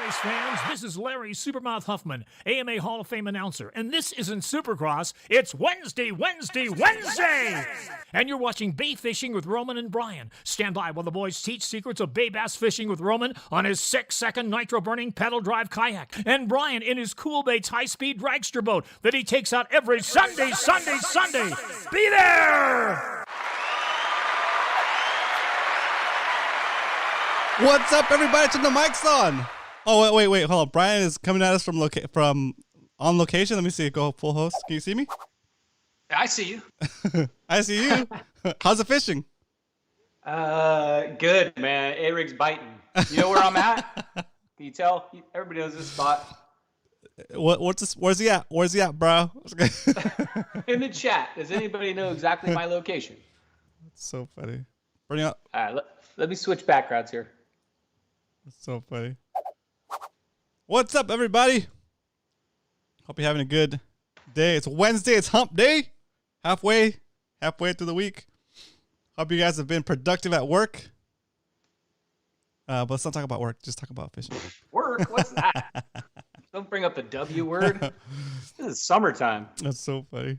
race fans, this is Larry Supermouth Huffman, AMA Hall of Fame announcer, and this isn't Supercross, it's Wednesday! And you're watching Bay Fishing with Roman and Brian. Stand by while the boys teach secrets of bay bass fishing with Roman on his 6-second nitro-burning pedal drive kayak, and Brian in his Cool Baits high-speed dragster boat that he takes out every Sunday! Be there! What's up, everybody? Turn the mics on. Oh, wait, hold on. Brian is coming at us from on location. Let me see. Go full host. Can you see me? I see you. I see you. How's the fishing? Good, man. A-rig's biting. You know where I'm at? Can you tell? Everybody knows this spot. What's this? Where's he at? Where's he at, bro? In the chat. Does anybody know exactly my location? That's so funny. Bring up. All right, let me switch backgrounds here. That's so funny. What's up, everybody? Hope you're having a good day. It's Wednesday. It's hump day. Halfway through the week. Hope you guys have been productive at work. But let's not talk about work. Just talk about fishing. Work? What's that? Don't bring up the W word. This is summertime. That's so funny.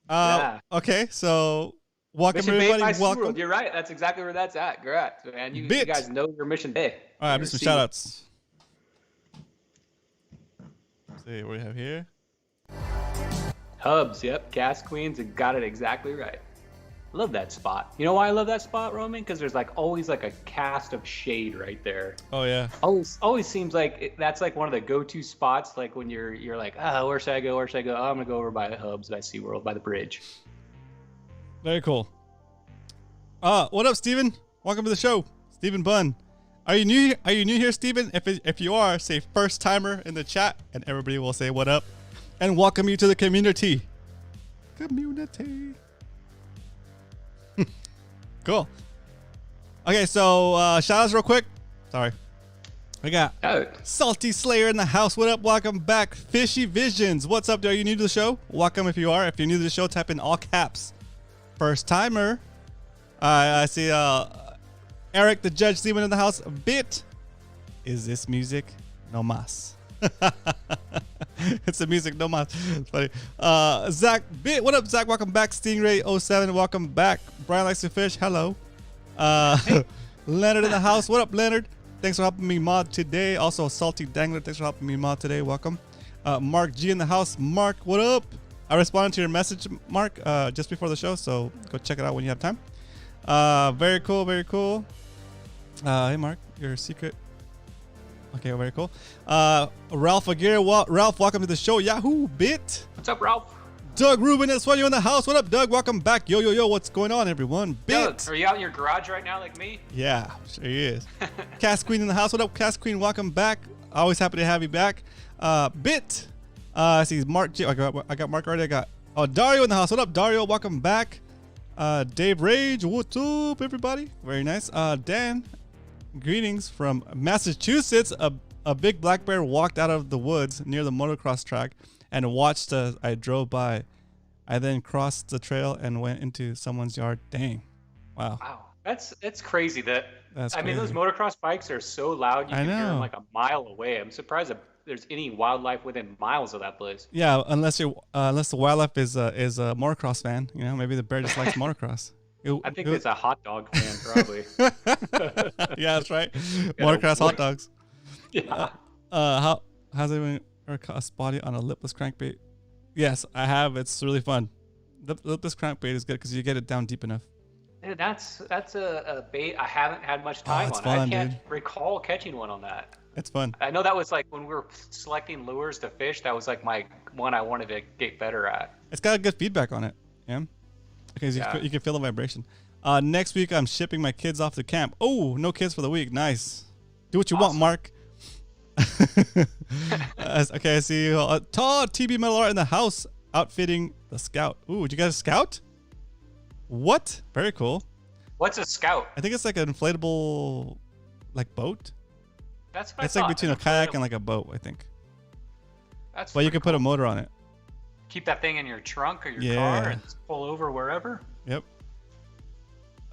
Yeah. Okay, so welcome, Mission everybody. Bay, Welcome. You're right. That's exactly where that's at. Correct, man. You guys know your Mission Bay. All right, I'm just some shout outs. Let's see what we have here. Hubs, yep. Cast Queens and got it exactly right. Love that spot. You know why I love that spot, Roman? Because there's always a cast of shade right there. Oh yeah. Always seems like that's one of the go-to spots. Like when you're like, where should I go? Oh, I'm gonna go over by the Hubs at SeaWorld by the bridge. Very cool. What up, Steven? Welcome to the show, Steven Bunn. Are you new here, Steven? If you are, say first timer in the chat, and everybody will say what up, and welcome you to the community. Cool. Okay, so shout outs real quick. Sorry. We got Salty Slayer in the house. What up? Welcome back. Fishy Visions. What's up? Are you new to the show? Welcome if you are. If you're new to the show, type in all caps. First timer. I see Eric the Judge Steven in the house. Bit. Is this music? No mas. It's the music, no mas. It's funny. Zach Bit. What up, Zach? Welcome back. Stingray07. Welcome back. Brian likes to fish. Hello. Leonard in the house. What up, Leonard? Thanks for helping me mod today. Also, Salty Dangler. Thanks for helping me mod today. Welcome. Mark G in the house. Mark, what up? I responded to your message, Mark, just before the show, so go check it out when you have time. Very cool, very cool. Hey, Mark, your secret. Okay, very cool. Ralph Aguirre. Ralph, welcome to the show. Yahoo, Bit. What's up, Ralph? Doug Rubin, that's why you're in the house. What up, Doug? Welcome back. Yo, what's going on, everyone? Bit. Doug, are you out in your garage right now like me? Yeah, sure he is. Cast Queen in the house. What up, Cast Queen? Welcome back. Always happy to have you back. Bit. I see Mark G. I got Mark already. I got Dario in the house. What up, Dario? Welcome back. Dave Rage. What's up, everybody? Very nice. Dan. Greetings from Massachusetts. A big black bear walked out of the woods near the motocross track and watched as I drove by. I then crossed the trail and went into someone's yard. Dang. Wow. That's crazy. That's I mean, those motocross bikes are so loud you can hear them a mile away. I'm surprised that there's any wildlife within miles of that place. Yeah, unless the wildlife is a motocross fan. You know, maybe the bear just likes motocross. I think it's a hot dog fan, probably. Yeah, that's right. Motocross hot dogs. Yeah. How's anyone ever caught a spotty on a lipless crankbait? Yes, I have. It's really fun. Lipless crankbait is good because you get it down deep enough. Dude, that's a bait I haven't had much time on. Fun, I can't recall catching one on that. It's fun. I know that was when we were selecting lures to fish. That was my one I wanted to get better at. It's got a good feedback on it. Yeah. Okay, so you can feel the vibration. Next week, I'm shipping my kids off to camp. Oh, no kids for the week. Nice. Do what you want, Mark. Okay, I see you. Tall TB Metal Art in the house outfitting the Scout. Ooh, did you get a Scout? What? Very cool. What's a Scout? I think it's like an inflatable boat. That's what it's like between a kayak and a boat, I think. That's but you can put a motor on it. Keep that thing in your trunk or your car and pull over wherever. Yep.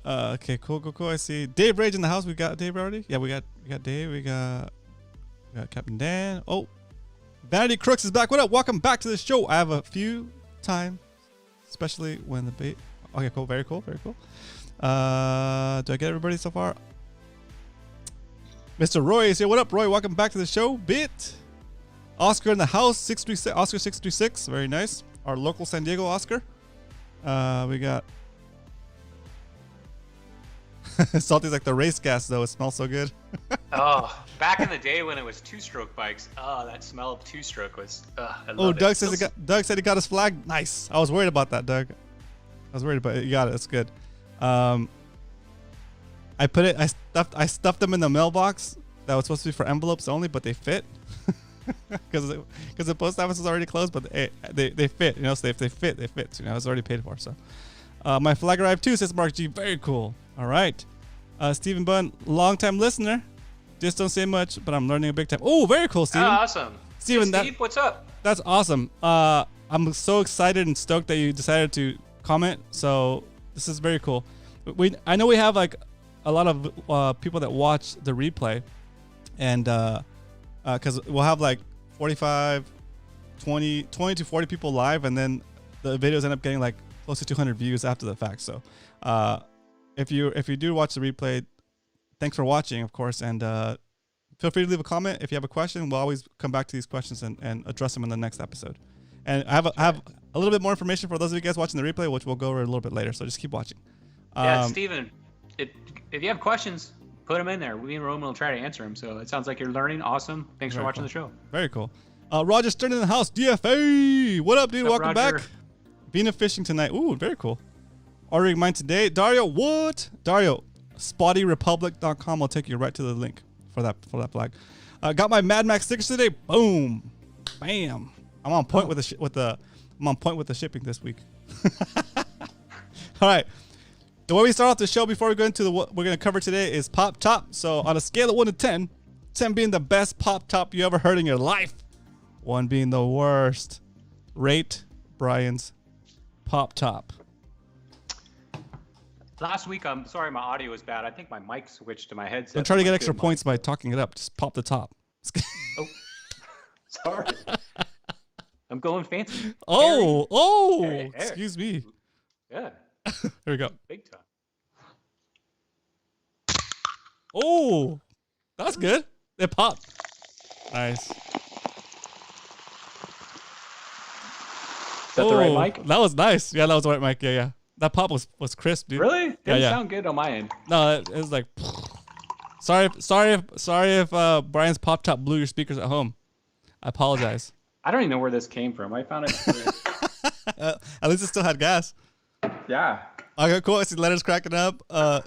Okay, cool. I see Dave Rage in the house. We got Dave already. Yeah, we got Dave. We got We got Captain Dan. Oh, Vanity Crooks is back. What up? Welcome back to the show. I have a few time, especially when the bait. Okay, cool. Very cool. Very cool. Do I get everybody so far? Mr. Roy is here. What up, Roy? Welcome back to the show. Bit. Oscar in the house. 636. Oscar 636. Very nice. Our local San Diego Oscar. We got. Salty's like the race gas though. It smells so good. Oh, back in the day when it was two-stroke bikes. Oh, that smell of two-stroke was. I love Oh, it. Doug says Doug said he got his flag. Nice. I was worried about that, Doug. I was worried about it. You got it. That's good. I put it. I stuffed them in the mailbox that was supposed to be for envelopes only, but they fit because the post office is already closed. But they fit. You know, so if they fit, they fit. You know, it's already paid for. So my flag arrived too, says Mark G. Very cool. All right. Stephen Bunn, long-time listener. Just don't say much, but I'm learning a big time. Oh, very cool, Steven. Oh, awesome. Steven, hey, Steve, what's up? That's awesome. I'm so excited and stoked that you decided to comment. So this is very cool. I know we have like a lot of people that watch the replay, and because we'll have like 45, 20 to 40 people live, and then the videos end up getting like close to 200 views after the fact. So if you do watch the replay, thanks for watching, of course, and feel free to leave a comment if you have a question. We'll always come back to these questions and address them in the next episode. And I have a little bit more information for those of you guys watching the replay, which we'll go over a little bit later. So just keep watching. Yeah, Steven, if you have questions, put them in there. We and Roman will try to answer them. So it sounds like you're learning. Awesome. Thanks for watching the show. Very cool. Roger Stern in the house. DFA. What up, dude? Welcome back. Vina fishing tonight. Ooh, very cool. Ordering mine today. Dario, what? Dario, spottyrepublic.com. I'll take you right to the link for that flag. Got my Mad Max stickers today. Boom. Bam. I'm on point with the shipping this week. All right. The way we start off the show before we go into what we're going to cover today is Pop Top. So on a scale of 1 to 10, 10 being the best Pop Top you ever heard in your life, 1 being the worst, rate Brian's Pop Top. Last week, I'm sorry, my audio was bad. I think my mic switched to my headset. Don't try to get extra points by talking it up. Just pop the top. Oh, sorry. I'm going fancy. Oh, excuse me. Yeah. Here we go. Big time. Oh, that's good. It popped. Nice. Is that the right mic? That was nice. Yeah, that was the right mic. Yeah. That pop was crisp, dude. Really? Didn't sound good on my end. No, it was like. Sorry if Brian's Pop Top blew your speakers at home. I apologize. I don't even know where this came from. I found it. At least it still had gas. Yeah. Okay, cool. I see letters cracking up.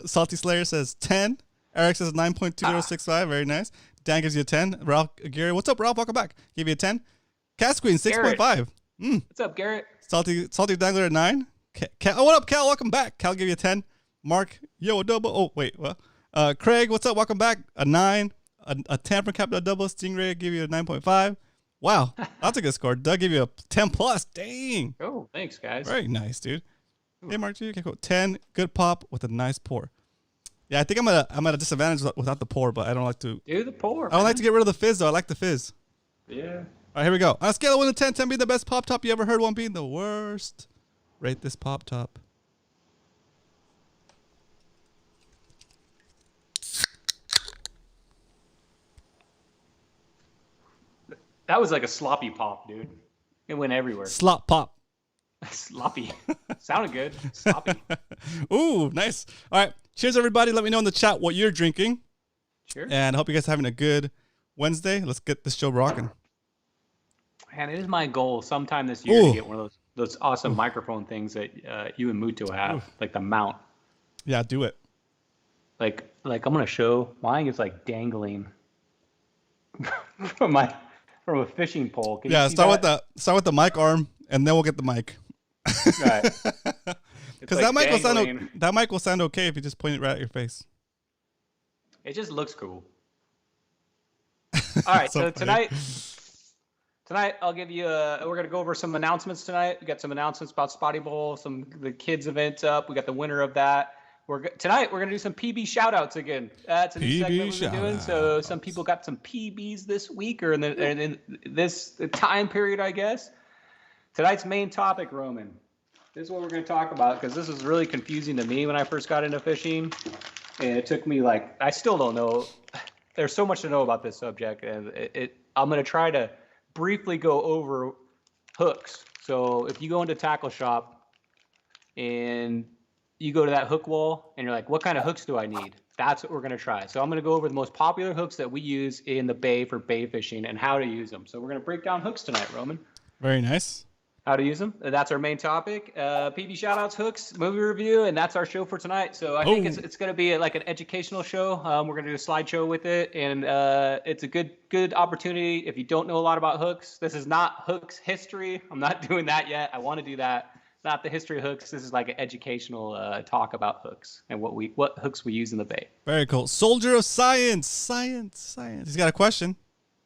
Salty Slayer says 10. Eric says 9.2065. Very nice. Dan gives you a 10. Ralph Gary, what's up, Ralph? Welcome back. Give you a 10. Cast Queen 6.5. What's up, Garrett? Salty Dangler at 9. Cal, what up, Cal? Welcome back. Cal give you a 10. Mark, yo, double. Oh, wait. What? Craig, what's up? Welcome back. A 9. A 10 from Captain Double. Stingray give you a 9.5. Wow, that's a good score. Doug give you a 10 plus. Dang. Oh, thanks, guys. Very nice, dude. Hey, Mark G. Okay, cool. 10. Good pop with a nice pour. Yeah, I think I'm at a disadvantage without the pour, but I don't like to. Do the pour. I don't like to get rid of the fizz, though. I like the fizz. Yeah. All right, here we go. On a scale of 1 to 10, 10 being the best pop top you ever heard, 1 being the worst. Rate this pop top. That was like a sloppy pop, dude. It went everywhere. Slop pop. Sloppy. Sounded good. Sloppy. Ooh, nice. All right. Cheers, everybody. Let me know in the chat what you're drinking. Cheers. And I hope you guys are having a good Wednesday. Let's get this show rocking. Man, it is my goal sometime this year to get one of those awesome microphone things that you and Muto have, like the mount. Yeah, do it. Like I'm gonna show mine is like dangling from a fishing pole. Can you see start that? with the mic arm, and then we'll get the mic. Right. Because that mic will sound okay if you just point it right at your face. It just looks cool. All right, so tonight I'll give you we're gonna go over some announcements tonight. We got some announcements about Spotty Bowl, the kids events up. We got the winner of that. Tonight we're gonna do some PB shoutouts again. That's a new segment we've been doing. So some people got some PBs this week or in this time period, I guess. Tonight's main topic, Roman. This is what we're gonna talk about because this was really confusing to me when I first got into fishing, and it took me I still don't know. There's so much to know about this subject, and I'm gonna try to briefly go over hooks. So if you go into tackle shop and you go to that hook wall and you're like, what kind of hooks do I need? That's what we're going to try. So I'm going to go over the most popular hooks that we use in the bay for bay fishing and how to use them. So we're going to break down hooks tonight, Roman. Very nice. How to use them. That's our main topic. PB shoutouts, hooks, movie review, and that's our show for tonight. So I think it's going to be like an educational show. We're going to do a slideshow with it, and it's a good opportunity if you don't know a lot about hooks. This is not hooks history. I'm not doing that yet. I want to do that. Not the history of hooks. This is like an educational talk about hooks and what hooks we use in the bay. Very cool. Soldier of science. Science. He's got a question.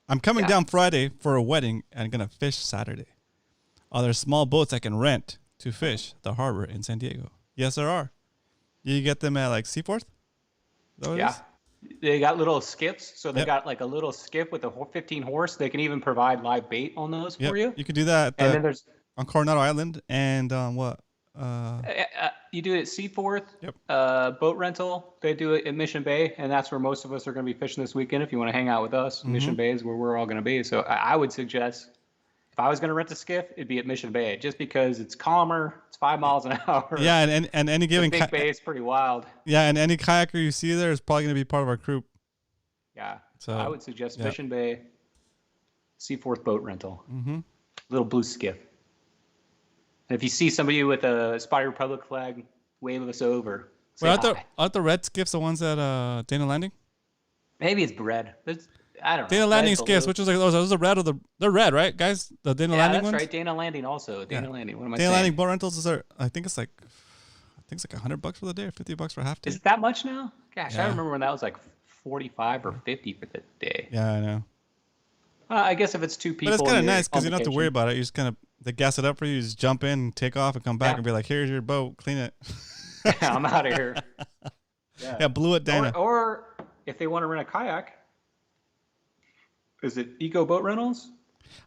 I'm coming down Friday for a wedding and I'm going to fish Saturday. Are there small boats I can rent to fish the harbor in San Diego? Yes, there are. You get them at like Seaforth? Yeah. They got little skiffs. So they got like a little skiff with a 15 horse. They can even provide live bait on those for you. You can do that. And then there's on Coronado Island and you do it at Seaforth. Yep. Boat rental. They do it in Mission Bay, and that's where most of us are going to be fishing this weekend. If you want to hang out with us, Mission Bay is where we're all going to be. So I would suggest if I was going to rent a skiff, it'd be at Mission Bay, just because it's calmer. It's 5 miles an hour. Yeah, and any given big bay is pretty wild. Yeah, and any kayaker you see there is probably going to be part of our crew. Yeah. So I would suggest Mission Bay, Seaforth boat rental, little blue skiff. And if you see somebody with a Spotted Republic flag, wave us over. Aren't the red skiffs the ones at Dana Landing? Maybe it's red. I don't know. Dana Landing skiffs, which is like those are red they're red, right, guys? The Dana Landing ones? Yeah, that's right. Dana Landing also. Dana Landing. What am I saying? Dana Landing boat rentals I think it's like $100 for the day or $50 for a half day. Is it that much now? Gosh, I remember when that was like 45 or 50 for the day. Yeah, I know. I guess if it's two people. But it's kind of nice because you don't have to worry about it. You just kind of they gas it up for you. You just jump in, take off, and come back and be like, "Here's your boat, clean it." Yeah, I'm out of here. Yeah, blew it, Dana. Or if they want to rent a kayak, is it Eco Boat Rentals?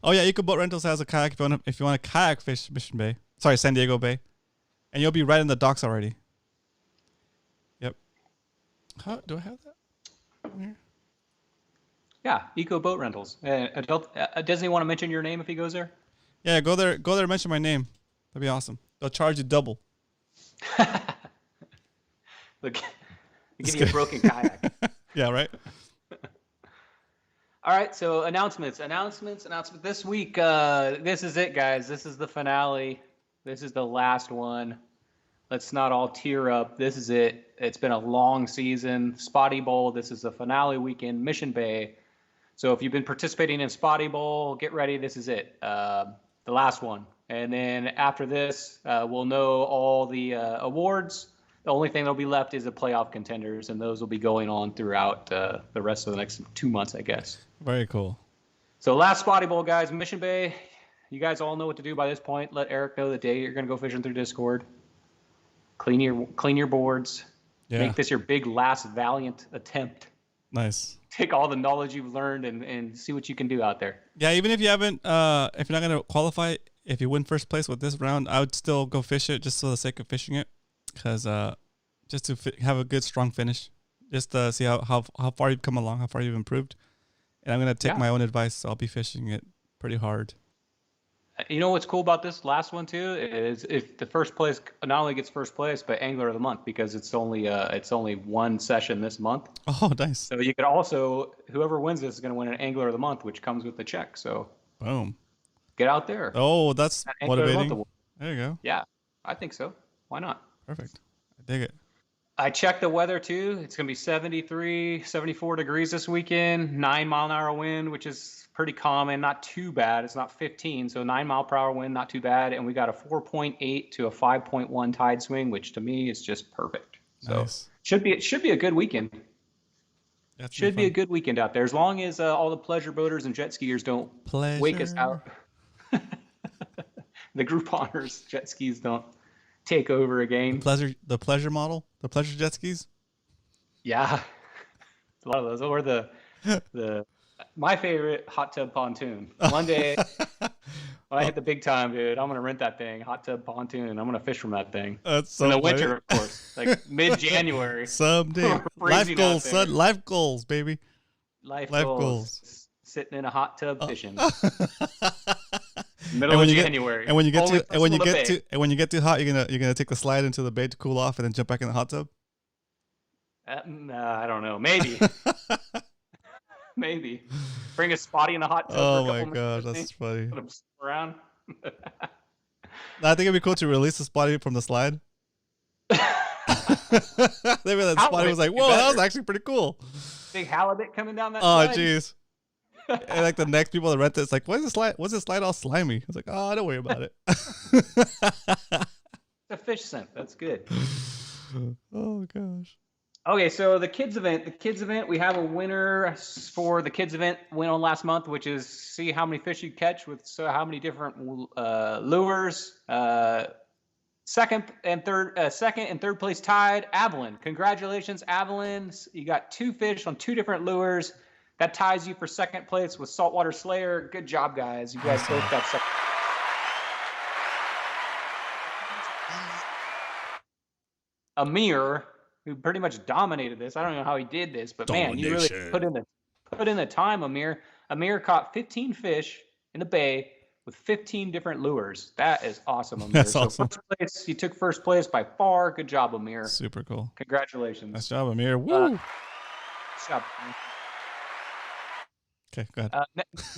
Oh yeah, Eco Boat Rentals has a kayak if you want to kayak fish Mission Bay. Sorry, San Diego Bay, and you'll be right in the docks already. Yep. Do I have that here? Yeah, Eco Boat Rentals. Doesn't he want to mention your name if he goes there? Yeah, go there. Mention my name. That'd be awesome. They'll charge you double. Look, give you a broken kayak. Yeah, right. All right, so announcements. This week, this is it, guys. This is the finale. This is the last one. Let's not all tear up. This is it. It's been a long season. Spotty Bowl. This is the finale weekend. Mission Bay. So if you've been participating in Spotty Bowl, get ready. This is it. The last one. And then after this, we'll know all the awards. The only thing that'll be left is the playoff contenders, and those will be going on throughout the rest of the next 2 months, I guess. Very cool. So last Spotty Bowl, guys. Mission Bay. You guys all know what to do by this point. Let Eric know the day you're going to go fishing through Discord. Clean your boards. Yeah. Make this your big last valiant attempt. Nice. Take all the knowledge you've learned and see what you can do out there. Yeah, even if you haven't, if you're not going to qualify, if you win first place with this round, I would still go fish it just for the sake of fishing it. Because just to have a good, strong finish. Just to see how far you've come along, how far you've improved. And I'm going to take my own advice, so I'll be fishing it pretty hard. You know what's cool about this last one too is if the first place not only gets first place but angler of the month because it's only one session this month. Oh, nice! So you could also whoever wins this is going to win an angler of the month, which comes with the check. So boom, get out there. Oh, that's motivating. There you go. Yeah, I think so. Why not? Perfect. I dig it. I checked the weather too. It's going to be 73, 74 degrees this weekend. 9 mile an hour wind, which is pretty common. Not too bad. It's not 15, so 9 mile per hour wind, not too bad. And we got a 4.8 to a 5.1 tide swing, which to me is just perfect. So nice. Should be a good weekend. Should be a good weekend out there, as long as all the pleasure boaters and jet skiers don't wake us out. The Grouponers jet skis don't take over again. The pleasure model, the pleasure jet skis. Yeah, a lot of those. Or the my favorite, hot tub pontoon. One day when I hit the big time, dude, I'm gonna rent that thing, hot tub pontoon, and I'm gonna fish from that thing. That's so in the funny. winter, of course, like mid-January. Someday, life goals, son. Life goals, baby. Life goals. Sitting in a hot tub fishing. Middle of January. And when you get too hot, you're gonna take the slide into the bay to cool off, and then jump back in the hot tub. I don't know. Maybe. Maybe. Bring a spotty in a hot tub. Oh my god, that's funny. Put him around. I think it'd be cool to release the spotty from the slide. Maybe that spotty was like, "Whoa, that was actually pretty cool." Big halibut coming down that. Oh jeez. And like the next people that rent it, it's like, what's this slide all slimy? I was like, oh, don't worry about it. A fish scent. That's good. Oh gosh. Okay, so the kids event. We have a winner for the kids event. Went on last month, which is see how many fish you catch with how many different lures. Second and third place tied. Avalon. Congratulations, Avalon. You got 2 fish on 2 different lures. That ties you for second place with Saltwater Slayer. Good job, guys. You guys both got second. Amir, who pretty much dominated this. I don't know how he did this, but man, you really put in the time, Amir. Amir caught 15 fish in the bay with 15 different lures. That is awesome, Amir. That's awesome. First place, you took first place by far. Good job, Amir. Super cool. Congratulations. Nice job, Amir. Woo! Good job, Amir. Okay, go ahead.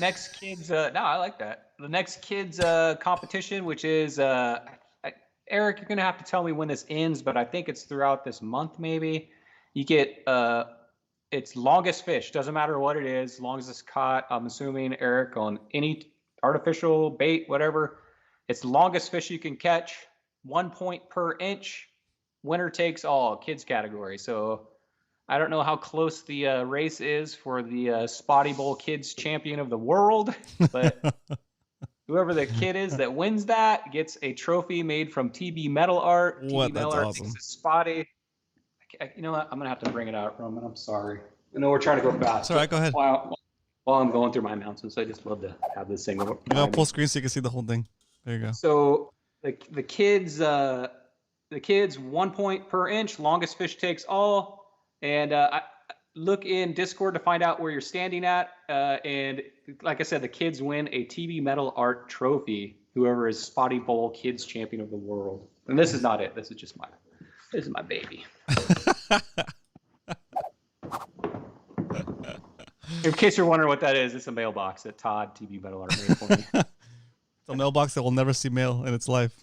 Next kids, no, I like that. The next kids competition, which is Eric, you're gonna have to tell me when this ends, but I think it's throughout this month. Maybe you get it's longest fish. Doesn't matter what it is, as long as it's caught. I'm assuming Eric on any artificial bait, whatever. It's the longest fish you can catch. 1 point per inch. Winner takes all. Kids category. So. I don't know how close the race is for the Spotty Bowl Kids Champion of the World, but whoever the kid is that wins that gets a trophy made from TB Metal Art. What? TB That's Metal Art awesome. Spotty. You know what? I'm going to have to bring it out, Roman. I'm sorry. I know we're trying to go fast. All right, go ahead. While I'm going through my announcements, I just love to have this thing. You know, full screen so you can see the whole thing. There you go. So the kids 1 point per inch. Longest fish takes all. And I look in Discord to find out where you're standing at. And like I said, the kids win a TB Metal Art trophy. Whoever is Spotty Bowl Kids Champion of the World. And this is not it. This is my baby. In case you're wondering what that is, it's a mailbox that Todd TB Metal Art made for me. It's a mailbox that will never see mail in its life.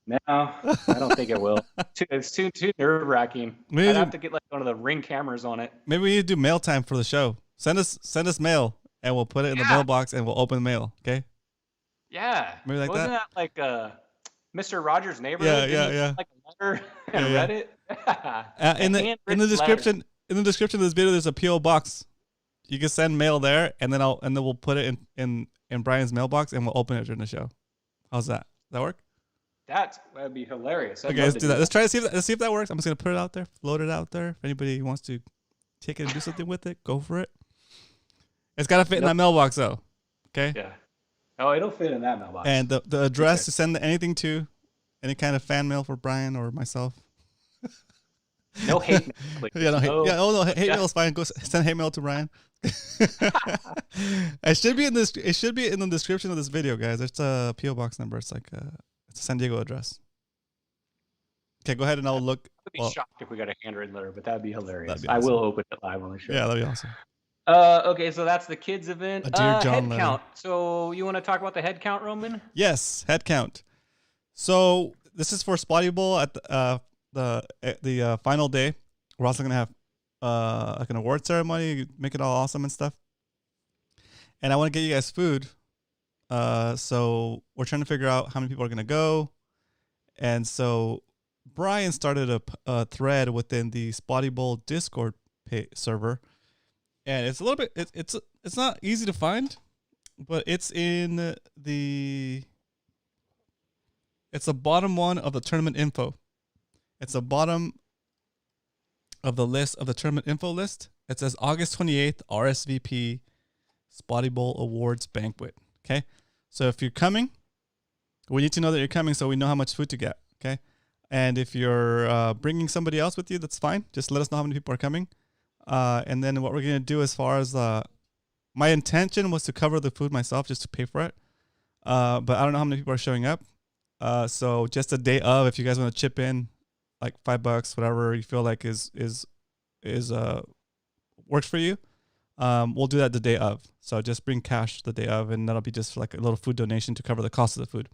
No, I don't think it will. It's too nerve-wracking. I'd have to get like one of the Ring cameras on it. Maybe we need to do mail time for the show. Send us mail, and we'll put it in the mailbox, and we'll open mail. Okay? Yeah. Maybe like Wasn't that? Like Mr. Rogers' Neighborhood? Yeah. Like a letter and read it. In the description of this video, there's a PO box. You can send mail there, and then we'll put it in Brian's mailbox, and we'll open it during the show. How's that? Does that work? That'd be hilarious. Okay, let's do that. Let's try to see if that works. I'm just gonna put it out there, float it out there. If anybody wants to take it and do something with it, go for it. It's gotta fit in that mailbox though. Okay. Yeah. Oh, it'll fit in that mailbox. And the address to send anything to, any kind of fan mail for Brian or myself. No hate mail. Please. Yeah, no hate. No. Yeah, oh no, hate mail is fine. Go send hate mail to Brian. It should be in the description of this video, guys. It's a PO box number. It's like it's a San Diego address. Okay, go ahead and I'll look. I'd be shocked if we got a handwritten letter, but that'd be hilarious. That'd be awesome. I will open it live on the show. Yeah, that'd be awesome. Okay, so that's the kids event. Head count. So you want to talk about the head count, Roman? Yes, head count. So this is for Spotty Bowl at the final day. We're also gonna have like an award ceremony, make it all awesome and stuff. And I want to get you guys food. So we're trying to figure out how many people are gonna go. And so Brian started a thread within the Spotty Bowl Discord server, and it's a little bit it's not easy to find, but it's in the It's the bottom one of the tournament info. It's the bottom of the list of the tournament info list. It says August 28th, RSVP Spotty Bowl Awards Banquet. Okay. So if you're coming, we need to know that you're coming so we know how much food to get. Okay. And if you're bringing somebody else with you, that's fine. Just let us know how many people are coming. And then what we're going to do as far as my intention was to cover the food myself just to pay for it. But I don't know how many people are showing up. So just a day of, if you guys want to chip in like $5, whatever you feel like is works for you. We'll do that the day of. So just bring cash the day of, and that'll be just like a little food donation to cover the cost of the food.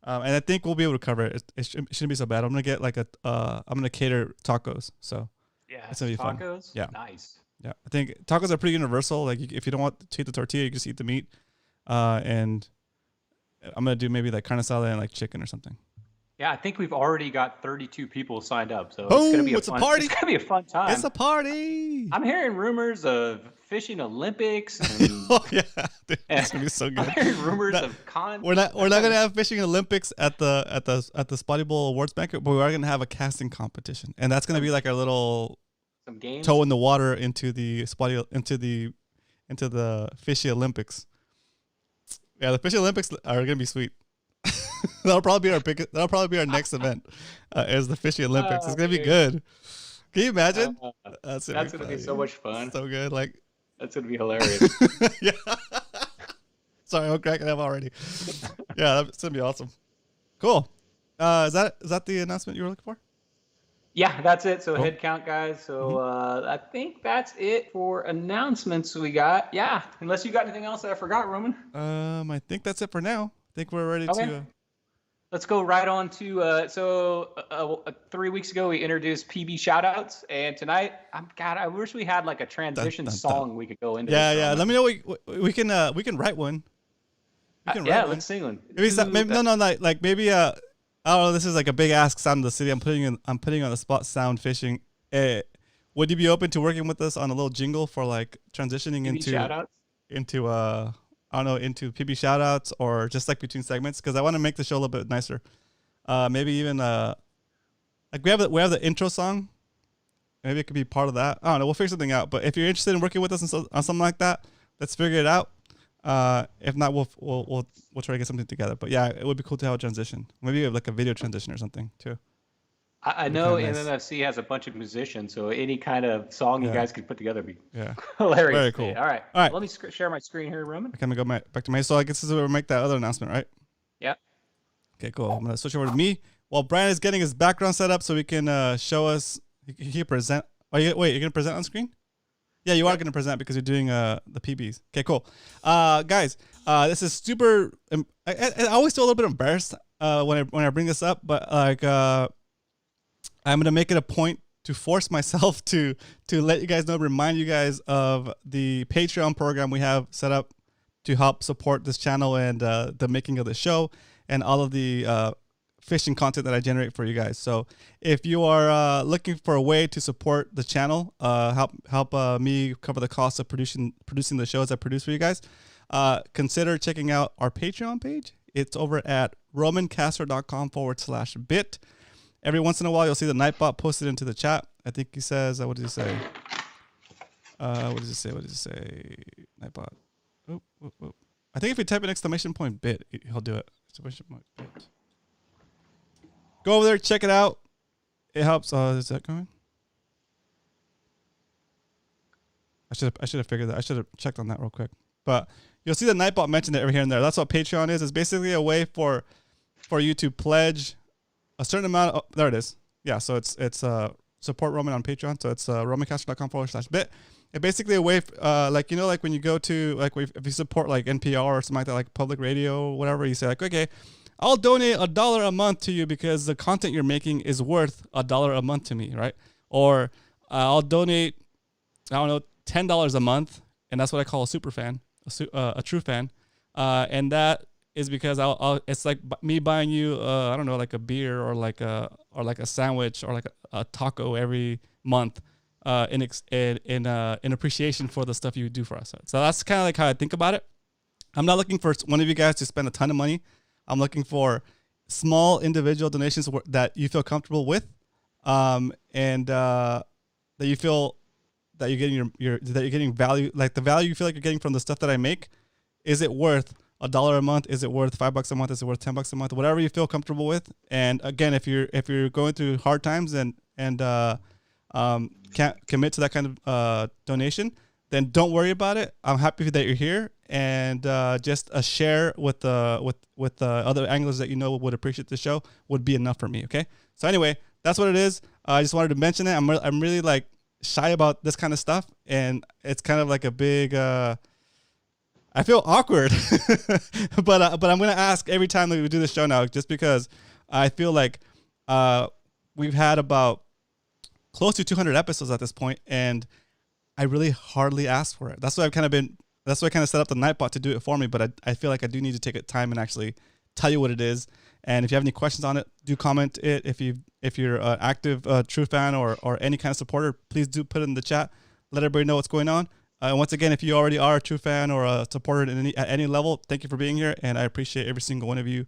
And I think we'll be able to cover it. It shouldn't be so bad. I'm gonna get like I'm gonna cater tacos. So yeah, it's gonna be fun. Tacos. Yeah, nice. Yeah, I think tacos are pretty universal. Like if you don't want to eat the tortilla, you just eat the meat. And I'm gonna do maybe like carne asada and like chicken or something. Yeah, I think we've already got 32 people signed up, so Boom, it's gonna be a party. It's gonna be a fun time. It's a party. I'm hearing rumors of fishing Olympics. And, oh yeah, dude, it's gonna be so good. I'm hearing rumors of We're not gonna have fishing Olympics at the Spotty Bowl Awards banquet, but we are gonna have a casting competition, and that's gonna be like our little games? toe in the water into the Fishy Olympics. Yeah, the Fishy Olympics are gonna be sweet. That'll probably be our next event. Is the Fishy Olympics? It's gonna be good. Can you imagine? That's gonna be so much fun. So good, like that's gonna be hilarious. yeah. Sorry, I'm cracking up already. Yeah, that's gonna be awesome. Cool. Is that the announcement you were looking for? Yeah, that's it. So cool. Head count, guys. So I think that's it for announcements we got. Yeah, unless you got anything else that I forgot, Roman. I think that's it for now. I think we're ready to. Let's go right on to 3 weeks ago we introduced PB shoutouts, and tonight I wish we had like a transition song we could go into. Yeah. Let me know we can write one. Let's sing one. Maybe maybe I don't know, this is like a big ask sound of the city. I'm putting on the spot sound fishing. Would you be open to working with us on a little jingle for like transitioning PB into shoutouts? into into PB shoutouts or just like between segments, because I want to make the show a little bit nicer. Maybe even like we have the intro song. Maybe it could be part of that. I don't know. We'll figure something out. But if you're interested in working with us on something like that, let's figure it out. If not, we'll try to get something together. But yeah, it would be cool to have a transition. Maybe like a video transition or something too. I know NNFC has a bunch of musicians, so any kind of song you guys could put together would be hilarious. Very cool. All right. Let me share my screen here, Roman. Okay, I'm gonna go back to my. So I guess this is where we make that other announcement, right? Yeah. Okay, cool. I'm gonna switch over to me while Brian is getting his background set up so we can show us. He can present. You're gonna present on screen? Yeah, you are gonna present because you're doing the PBs. Okay, cool. Guys, this is super. I always feel a little bit embarrassed when I bring this up, but like I'm gonna make it a point to force myself to let you guys know, remind you guys of the Patreon program we have set up to help support this channel and the making of the show and all of the fishing content that I generate for you guys. So if you are looking for a way to support the channel, help me cover the cost of producing the shows I produce for you guys, consider checking out our Patreon page. It's over at romancastro.com/bit. Every once in a while, you'll see the Nightbot posted into the chat. I think he says, what does he say? What does it say? Nightbot. Oh. I think if you type an exclamation point bit, he'll do it. Exclamation point bit. Go over there, check it out. It helps. Is that going? I should have figured that. I should have checked on that real quick. But you'll see the Nightbot mentioned it every here and there. That's what Patreon is. It's basically a way for you to pledge a certain amount. There it is. Yeah, so it's support Roman on Patreon. So it's romancastro.com/bit. It's basically a way, like when you go to if you support like NPR or something like that, like public radio or whatever, you say like, okay, I'll donate $1 a month to you because the content you're making is worth $1 a month to me, right? Or I'll donate, $10 a month, and that's what I call a super fan, a true fan, and that is because it's like me buying you like a beer or like a sandwich or like a taco every month in appreciation for the stuff you do for us. So that's kind of like how I think about it. I'm not looking for one of you guys to spend a ton of money. I'm looking for small individual donations that you feel comfortable with, and that you feel that you're getting that you're getting value, like the value you feel like you're getting from the stuff that I make. Is it worth $1 a month? Is it worth $5 a month? Is it worth $10 a month? Whatever you feel comfortable with. And again, if you're going through hard times and can't commit to that kind of donation, then don't worry about it. I'm happy that you're here, and just a share with the other anglers that you know would appreciate the show would be enough for me. Okay. So anyway, that's what it is. I just wanted to mention it. I'm really like shy about this kind of stuff, and it's kind of like a big. I feel awkward, but I'm gonna ask every time that we do this show now, just because I feel like we've had about close to 200 episodes at this point, and I really hardly asked for it. That's why I kind of set up the Nightbot to do it for me. But I feel like I do need to take time and actually tell you what it is. And if you have any questions on it, do comment it. If you're an active true fan or any kind of supporter, please do put it in the chat. Let everybody know what's going on. Once again, if you already are a true fan or a supporter at any level, thank you for being here, and I appreciate every single one of you,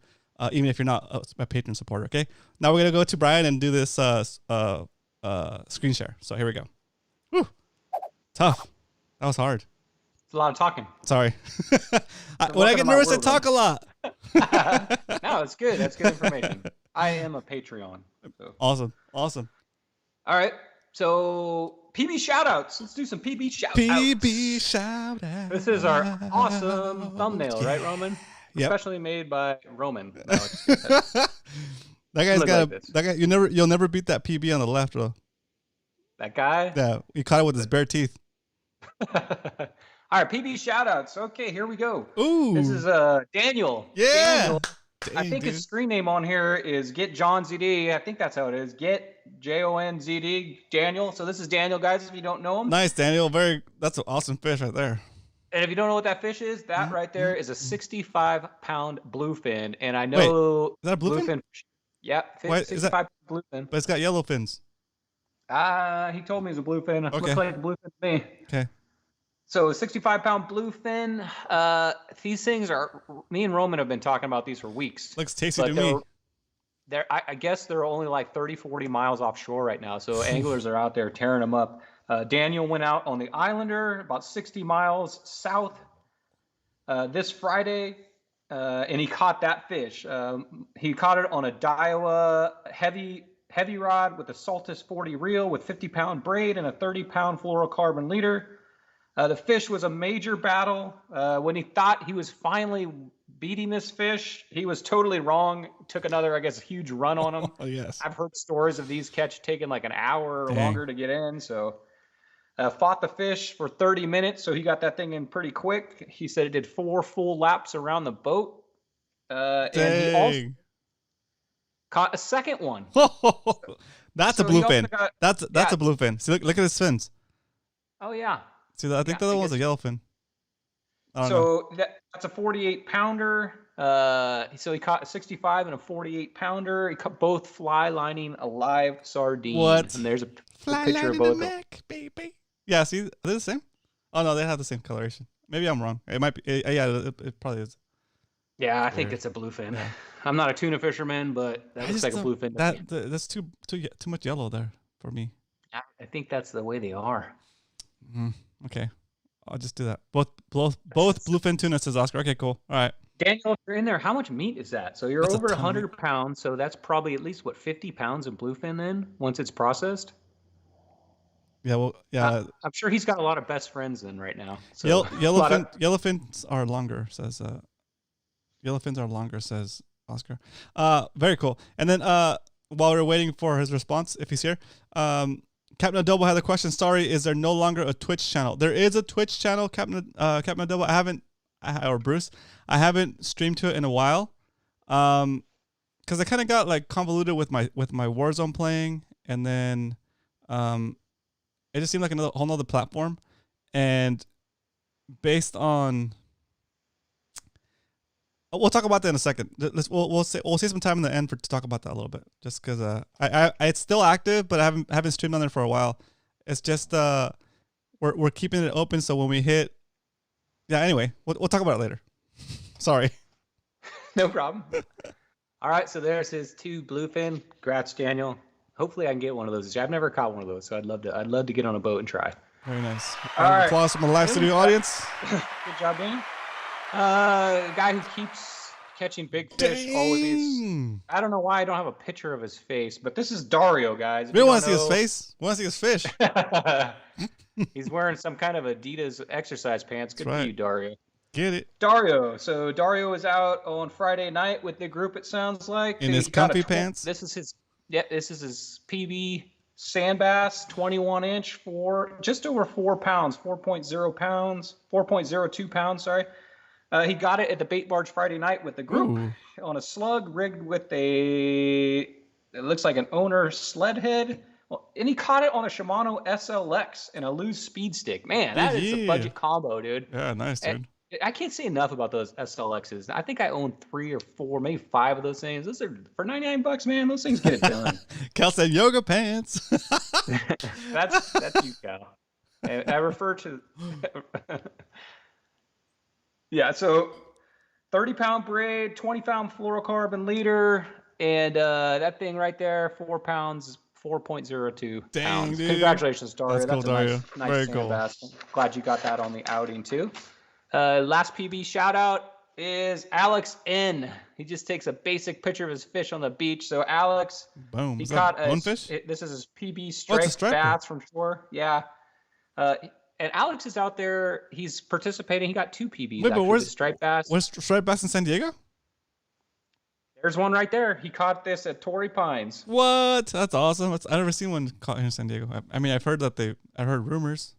even if you're not a patron supporter. Okay, now we're gonna go to Brian and do this screen share. So here we go. Whew. Tough. That was hard. It's a lot of talking. Sorry. When I get nervous, I talk a lot. No, it's good. That's good information. I am a Patreon. So. Awesome. All right. So PB shoutouts. Let's do some PB shoutouts. PB shoutouts. This is our awesome thumbnail, right, Roman? Yep. Especially made by Roman. No, that guy's got that guy. You'll never beat that PB on the left, though. That guy? Yeah, he caught it with his bare teeth. All right, PB shoutouts. Okay, here we go. Ooh. This is Daniel. Yeah. Daniel. Dang, I think his screen name on here is Get John ZD. I think that's how it is. Get JONZD Daniel. So this is Daniel, guys, if you don't know him. Nice, Daniel. That's an awesome fish right there. And if you don't know what that fish is, that right there is a 65-pound bluefin. And I know... Wait, is that a bluefin? Yeah, 65-pound bluefin. But it's got yellow fins. He told me it was a bluefin. Okay. Looks like a bluefin to me. Okay. So 65-pound bluefin. These things are... Me and Roman have been talking about these for weeks. Looks tasty to me. I guess they're only like 30, 40 miles offshore right now. So anglers are out there tearing them up. Daniel went out on the Islander about 60 miles south this Friday, and he caught that fish. He caught it on a Daiwa heavy rod with a Saltus 40 reel with 50-pound braid and a 30-pound fluorocarbon leader. The fish was a major battle. When he thought he was finally beating this fish, he was totally wrong. Took another, I guess, huge run on him. Oh, yes. I've heard stories of these catch taking like an hour or longer to get in. So fought the fish for 30 minutes. So he got that thing in pretty quick. He said it did 4 full laps around the boat. And he also caught a second one. That's a bluefin. That's a bluefin. See, look at his fins. Oh, yeah. See, I think the other one's a yellowfin. So that's a 48-pounder. So he caught a 65 and a 48-pounder. He caught both fly lining a live sardine. What? And there's a fly picture of both of them. Baby. Yeah, see, are they the same? Oh, no, they have the same coloration. Maybe I'm wrong. It might be. Yeah, it probably is. Yeah, I think it's a bluefin. Yeah. I'm not a tuna fisherman, but that looks like a bluefin. That's too much yellow there for me. I think that's the way they are. Okay. I'll just do that. Both bluefin tuna, says Oscar. Okay, cool. All right. Daniel, if you're in there, how much meat is that? So you're over 100 pounds. So that's probably at least, 50 pounds of bluefin then once it's processed? Yeah, well, yeah. I'm sure he's got a lot of best friends then right now. So yellowfins are longer, says says Oscar. Very cool. And then while we're waiting for his response, if he's here, Captain Adobo had a question. Sorry, is there no longer a Twitch channel? There is a Twitch channel, Captain Adobo. Or Bruce, I haven't streamed to it in a while, because I kind of got like convoluted with my Warzone playing, and then it just seemed like a whole nother platform, and based on, we'll talk about that in a second. We'll save some time in the end to talk about that a little bit, just because it's still active, but I haven't streamed on there for a while. It's just we're keeping it open, so when we hit. Yeah, anyway, we'll talk about it later. Sorry. No problem. All right, so there's his 2 bluefin. Congrats, Daniel. Hopefully, I can get one of those. I've never caught one of those, so I'd love to get on a boat and try. Very nice. All right. Applause from the live studio audience. Good job, Daniel. Guy who keeps catching big fish. Always. I don't know why I don't have a picture of his face, but this is Dario, guys. We don't want to see his face. We want to see his fish. He's wearing some kind of Adidas exercise pants. Good for you, Dario. Get it. Dario. So Dario was out on Friday night with the group, it sounds like. In his comfy pants. This is his PB sand bass, 21-inch for just over 4 pounds, 4.02 pounds, sorry. He got it at the bait barge Friday night with the group on a slug rigged with it looks like an owner sled head. Well, and he caught it on a Shimano SLX and a loose speed stick. Man, that is a budget combo, dude. Yeah, nice, dude. I can't say enough about those SLXs. I think I own 3 or 4, maybe 5 of those things. Those are for $99, man. Those things get it done. Cal said yoga pants. that's you, Cal. I refer to. Yeah, so 30-pound braid, 20-pound fluorocarbon leader, and that thing right there, 4 pounds, 4.02 pounds. Dude. Congratulations, Dario. That's cool, Dario. Nice Very sand cool. bass. Glad you got that on the outing too. Last PB shout out is Alex N. He just takes a basic picture of his fish on the beach. So Alex, boom. He Is caught that bonefish? This is his PB striper bass from shore. Yeah. And Alex is out there. He's participating. He got 2 PBs. Wait, but where's striped bass? Where's striped bass in San Diego? There's one right there. He caught this at Torrey Pines. What? That's awesome. I've never seen one caught here in San Diego. I mean, I've heard rumors.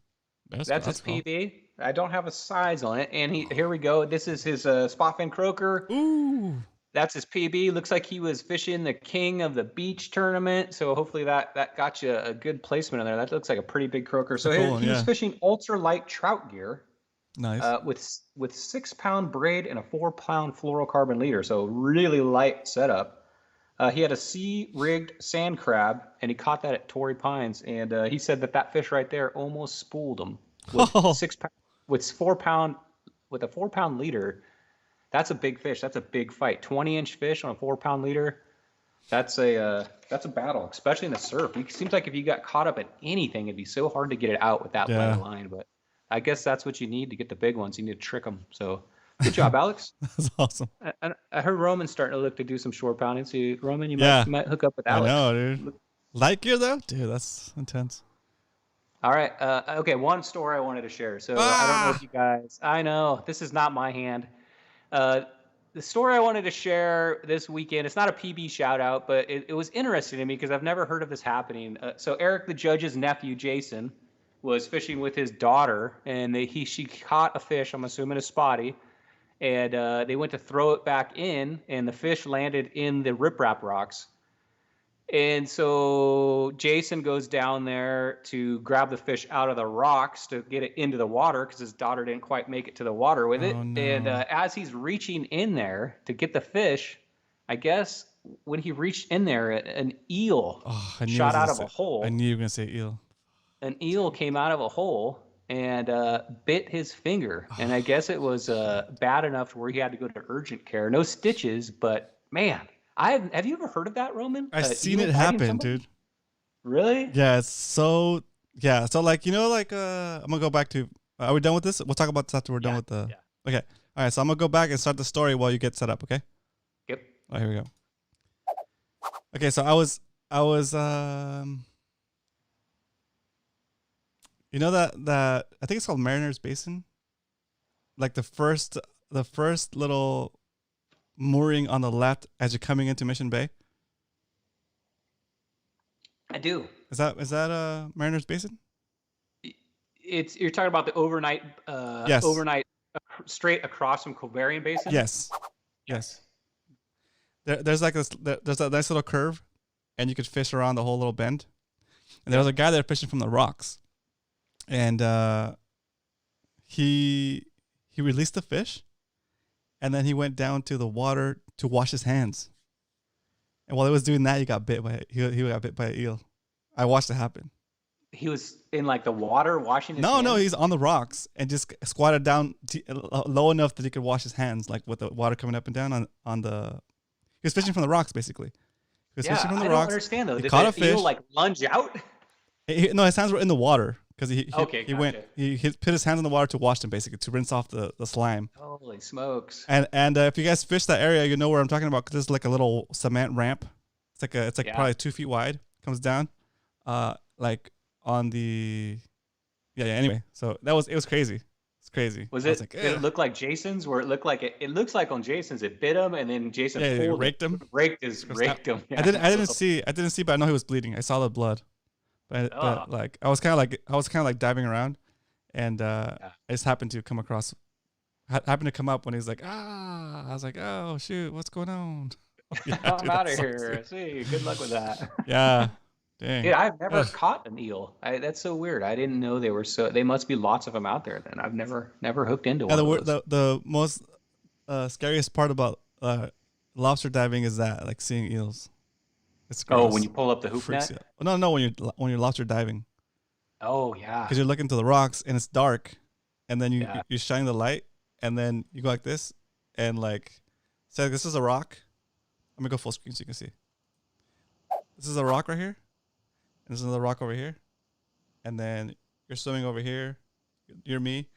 That's his cool. PB. I don't have a size on it. And here we go. This is his spot fin croaker. Ooh. That's his PB. Looks like he was fishing the King of the Beach tournament. So hopefully that got you a good placement in there. That looks like a pretty big croaker. So he was fishing ultralight trout gear. Nice. With 6-pound braid and a 4-pound fluorocarbon leader. So really light setup. He had a C-rigged sand crab, and he caught that at Torrey Pines. And he said that fish right there almost spooled him with 6 pounds. With a 4-pound leader. That's a big fish. That's a big fight. 20-inch fish on a 4-pound leader. That's a battle, especially in the surf. It seems like if you got caught up in anything, it'd be so hard to get it out with that light line. But I guess that's what you need to get the big ones. You need to trick them. So good job, Alex. That's awesome. I heard Roman's starting to look to do some shore pounding. So Roman, you might hook up with Alex. I know, dude. Light gear though, dude. That's intense. All right. Okay. One story I wanted to share. So I don't know if you guys. I know this is not my hand. The story I wanted to share this weekend, it's not a PB shout out, but it was interesting to me because I've never heard of this happening. So Eric the Judge's nephew, Jason, was fishing with his daughter, and she caught a fish, I'm assuming a spotty, and they went to throw it back in, and the fish landed in the riprap rocks. And so Jason goes down there to grab the fish out of the rocks to get it into the water because his daughter didn't quite make it to the water with it. No. And as he's reaching in there to get the fish, I guess when he reached in there, an eel shot out of a hole. I knew you were going to say eel. An eel came out of a hole and bit his finger. And I guess it was bad enough to where he had to go to urgent care. No stitches, but man. Have you ever heard of that, Roman? I've seen it happen, dude. Really? Yeah, it's so like, I'm gonna go back to, are we done with this? We'll talk about this after we're done with the, okay. All right, so I'm gonna go back and start the story while you get set up, okay? Yep. All right, here we go. Okay, so I was you know that I think it's called Mariner's Basin? Like the first little mooring on the left as you're coming into Mission Bay? I do. Is that Mariner's Basin? You're talking about the overnight yes. Overnight straight across from Covarian Basin? Yes. There's a nice little curve and you could fish around the whole little bend. And there was a guy there fishing from the rocks. And he released the fish. And then he went down to the water to wash his hands. And while he was doing that, he got bit by an eel. I watched it happen. He was in like the water washing his hands? No, he's on the rocks and just squatted down low enough that he could wash his hands, like with the water coming up and down on the. He was fishing from the rocks, basically. He was fishing from the I rocks. don't understand though. He Did caught a the eel fish. like lunge out? No, his hands were in the water because he Gotcha. put his hands in the water to wash them, basically, to rinse off the slime. Holy smokes! And if you guys fish that area, you know where I'm talking about, because there's like a little cement ramp. It's like probably 2 feet wide. Comes down, like on the Anyway, so it was crazy. It's crazy. Was it? Did it look like Jason's? Where it looked like it looks like on Jason's, it bit him, and then Jason raked him. Raked him. Yeah. I didn't see, but I know he was bleeding. I saw the blood, but like I was kind of like diving around, and I just happened to come up when he's like, I was like, oh shoot, what's going on? I'm out of here. See, good luck with that. Yeah. Dang. Dude, I've never caught an eel. That's so weird. I didn't know they must be lots of them out there then. I've never hooked into one. The most scariest part about lobster diving is that, like, seeing eels. It's gross. Oh, when you pull up the hoop net? No, when you're lobster diving. Oh yeah. Because you're looking to the rocks and it's dark, and then you shine the light, and then you go like this, and like, say this is a rock. I'm gonna go full screen so you can see. This is a rock right here. And this is another rock over here. And then you're swimming over here. You're me.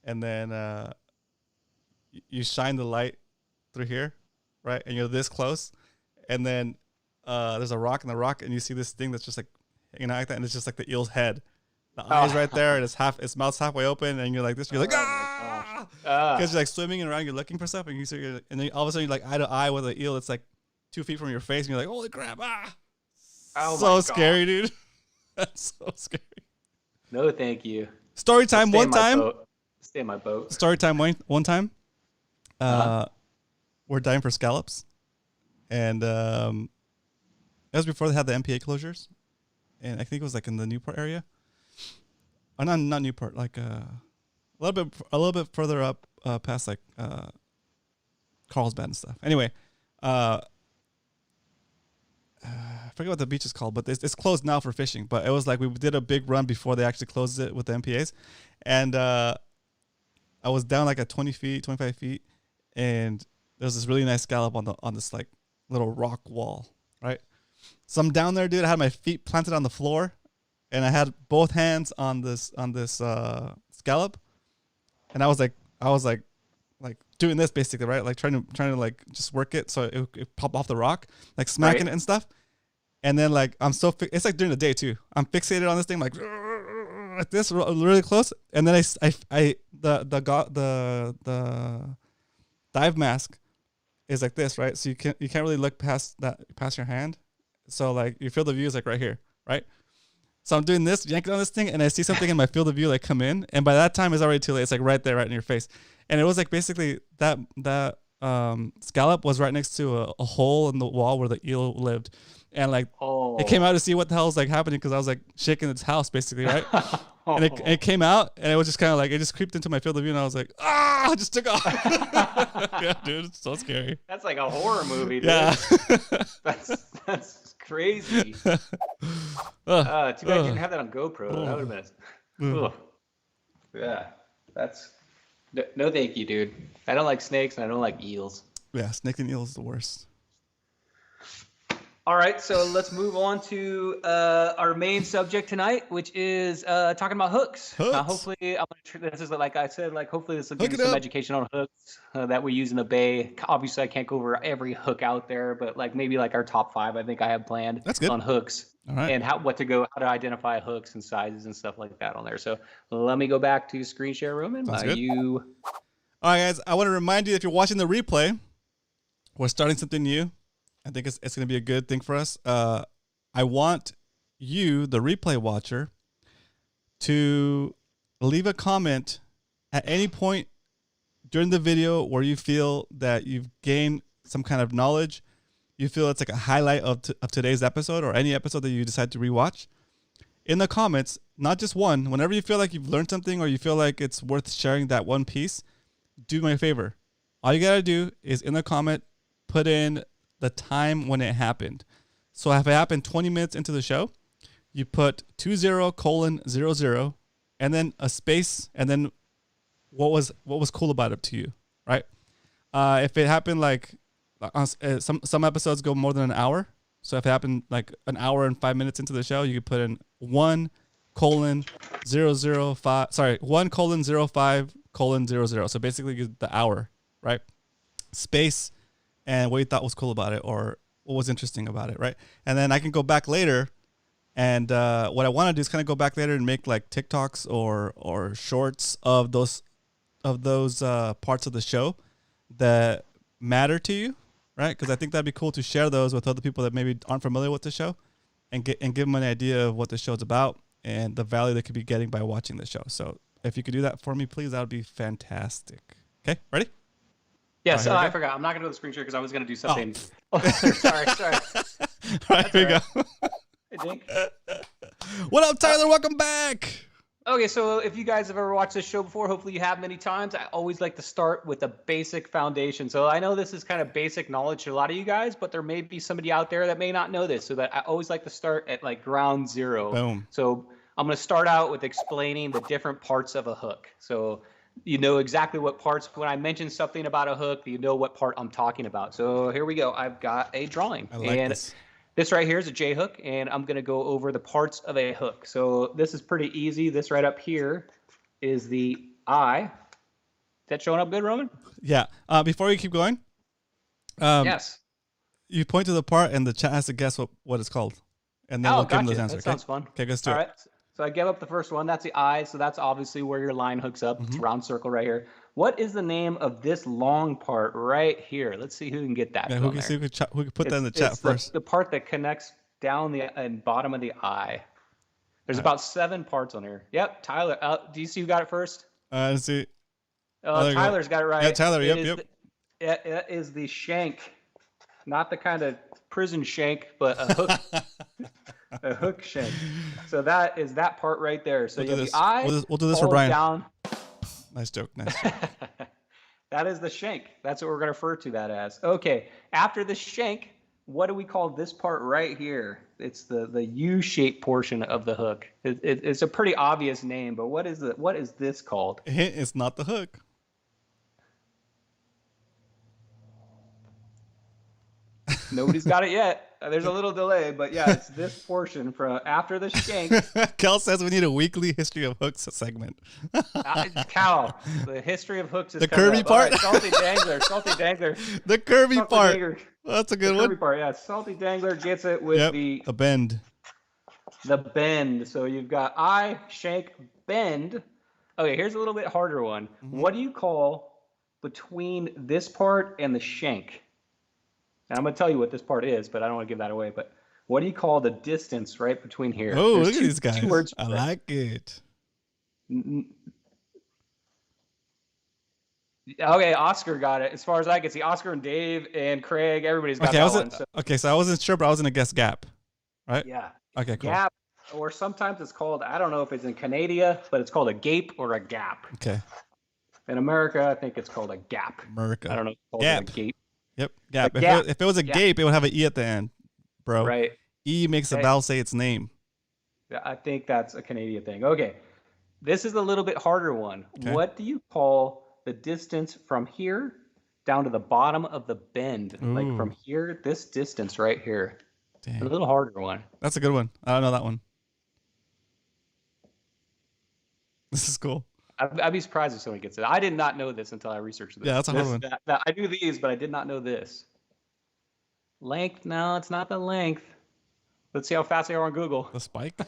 And then you shine the light through here, right? And you're this close. And then there's a rock in the rock, and you see this thing that's just like hanging out like that, and it's just like the eel's head. The eye's right there, and its mouth's halfway open, and you're like this. You're like, because you're like swimming around, you're looking for stuff, and and then all of a sudden you're like eye to eye with an eel that's like 2 feet from your face, and you're like, holy crap! Oh so scary, dude. That's so scary. No, thank you. Story time one time. Stay in my boat. Story time one time. We're diving for scallops, and that was before they had the MPA closures, and I think it was like in the Newport area. Not Newport, like a little bit further up, past like Carlsbad and stuff. Anyway, I forget what the beach is called, but it's closed now for fishing. But it was like we did a big run before they actually closed it with the MPAs, and I was down like at 25 feet, and there's this really nice scallop on this like little rock wall, right? So I'm down there, dude. I had my feet planted on the floor, and I had both hands on this scallop, and I was like doing this basically, right? Like trying to like just work it so it pop off the rock, like smacking it and stuff. And then like it's like during the day too. I'm fixated on this thing like this really close, and then the dive mask is like this, right? So you can't really look past your hand. So like your field of view is like right here, right? So I'm doing this, yanking on this thing, and I see something in my field of view like come in, and by that time it's already too late. It's like right there, right in your face. And it was like basically that scallop was right next to a hole in the wall where the eel lived, and like it came out to see what the hell was like happening, because I was like shaking its house basically, right? And it came out, and it was just kind of like it just creeped into my field of view, and I was like, I just took off. Yeah, dude, it's so scary. That's like a horror movie, dude. Yeah. That's crazy. Too bad you didn't have that on GoPro. That would have been. Yeah, that's. No, thank you, dude. I don't like snakes, and I don't like eels. Yeah, snake and eel is the worst. All right, so let's move on to our main subject tonight, which is talking about hooks. Hopefully, this is like I said, like hopefully this will give you some education on hooks that we use in the bay. Obviously, I can't go over every hook out there, but like maybe like our top 5, I think I have planned on hooks. All right. And how to identify hooks and sizes and stuff like that on there. So let me go back to screen share, Roman. All right, guys, I want to remind you, if you're watching the replay, we're starting something new. I think it's going to be a good thing for us. I want you, the replay watcher, to leave a comment at any point during the video where you feel that you've gained some kind of knowledge. You feel it's like a highlight of today's episode, or any episode that you decide to rewatch. In the comments, not just one. Whenever you feel like you've learned something, or you feel like it's worth sharing that one piece, do me a favor. All you got to do is, in the comment, put in the time when it happened. So if it happened 20 minutes into the show, you put 20:00, and then a space, and then what was cool about it to you, right? If it happened like some episodes go more than an hour. So if it happened like an hour and 5 minutes into the show, you could put in 1:005. Sorry, 1:05:00. So basically the hour, right? Space and what you thought was cool about it or what was interesting about it, right? And then I can go back later. And what I want to do is kind of go back later and make like TikToks or shorts of those parts of the show that matter to you, right? Because I think that'd be cool to share those with other people that maybe aren't familiar with the show, and give them an idea of what the show's about and the value they could be getting by watching the show. So if you could do that for me, please, that would be fantastic. Okay, ready? Yes. I forgot. I'm not gonna do the screen share because I was gonna do something. Oh. Sorry. All right, here we go. Hey, Dink. What up, Tyler? Welcome back. Okay, so if you guys have ever watched this show before, hopefully you have many times. I always like to start with a basic foundation. So I know this is kind of basic knowledge to a lot of you guys, but there may be somebody out there that may not know this. So that I always like to start at like ground zero. Boom. So I'm going to start out with explaining the different parts of a hook. So you know exactly what parts. When I mention something about a hook, you know what part I'm talking about. So here we go. I've got a drawing. I like this. This right here is a J hook, and I'm going to go over the parts of a hook. So this is pretty easy. This right up here is the eye. Is that showing up good, Roman? Yeah. Before you keep going, yes. You point to the part, and the chat has to guess what it's called, and then we'll give them the answer. That sounds fun. Okay, let's do it. All right. So I give up the first one. That's the eye. So that's obviously where your line hooks up. It's a round circle right here. What is the name of this long part right here? Let's see who can get that. Yeah, who can put that in the chat first? The part that connects down the bottom of the eye. There's about 7 parts on here. Yep, Tyler. Do you see who got it first? Let's see. Tyler's got it right. Yeah, Tyler. Yep. It is the shank, not the kind of prison shank, but a hook. A hook shank. So that is that part right there. So you have the eye. We'll do this for Brian. Down. Nice joke. That is the shank. That's what we're going to refer to that as. Okay. After the shank, what do we call this part right here? It's the U-shaped portion of the hook. It's a pretty obvious name, but what is this called? It's not the hook. Nobody's got it yet. There's a little delay, but yeah, it's this portion from after the shank. Cal says we need a weekly history of hooks segment. Cal, the history of hooks is the curvy part. Right, salty dangler. The curvy salty part. Dangler. That's a good one. Curvy part, yeah. Salty dangler gets it with the bend. The bend. So you've got eye, shank, bend. Okay, here's a little bit harder one. Mm-hmm. What do you call between this part and the shank? And I'm going to tell you what this part is, but I don't want to give that away. But what do you call the distance right between here? Oh, look at these guys. 2 words. I like it. Okay, Oscar got it. As far as I can see, Oscar and Dave and Craig, everybody's got that one. So I wasn't sure, but I was going to guess gap. Right? Yeah. Okay, cool. Gap, or sometimes it's called, I don't know if it's in Canada, but it's called a gape or a gap. Okay. In America, I think it's called a gap. America. I don't know if it's called gap. A gape. Yep, gap. If it was a gape, it would have an E at the end, bro. Right. E makes the vowel say its name. I think that's a Canadian thing. Okay. This is a little bit harder one. Okay. What do you call the distance from here down to the bottom of the bend? Ooh. Like from here, this distance right here. Dang. A little harder one. That's a good one. I don't know that one. This is cool. I'd be surprised if somebody gets it. I did not know this until I researched this. Yeah, that's a hard one. I knew these, but I did not know this. Length? No, it's not the length. Let's see how fast they are on Google. The spike?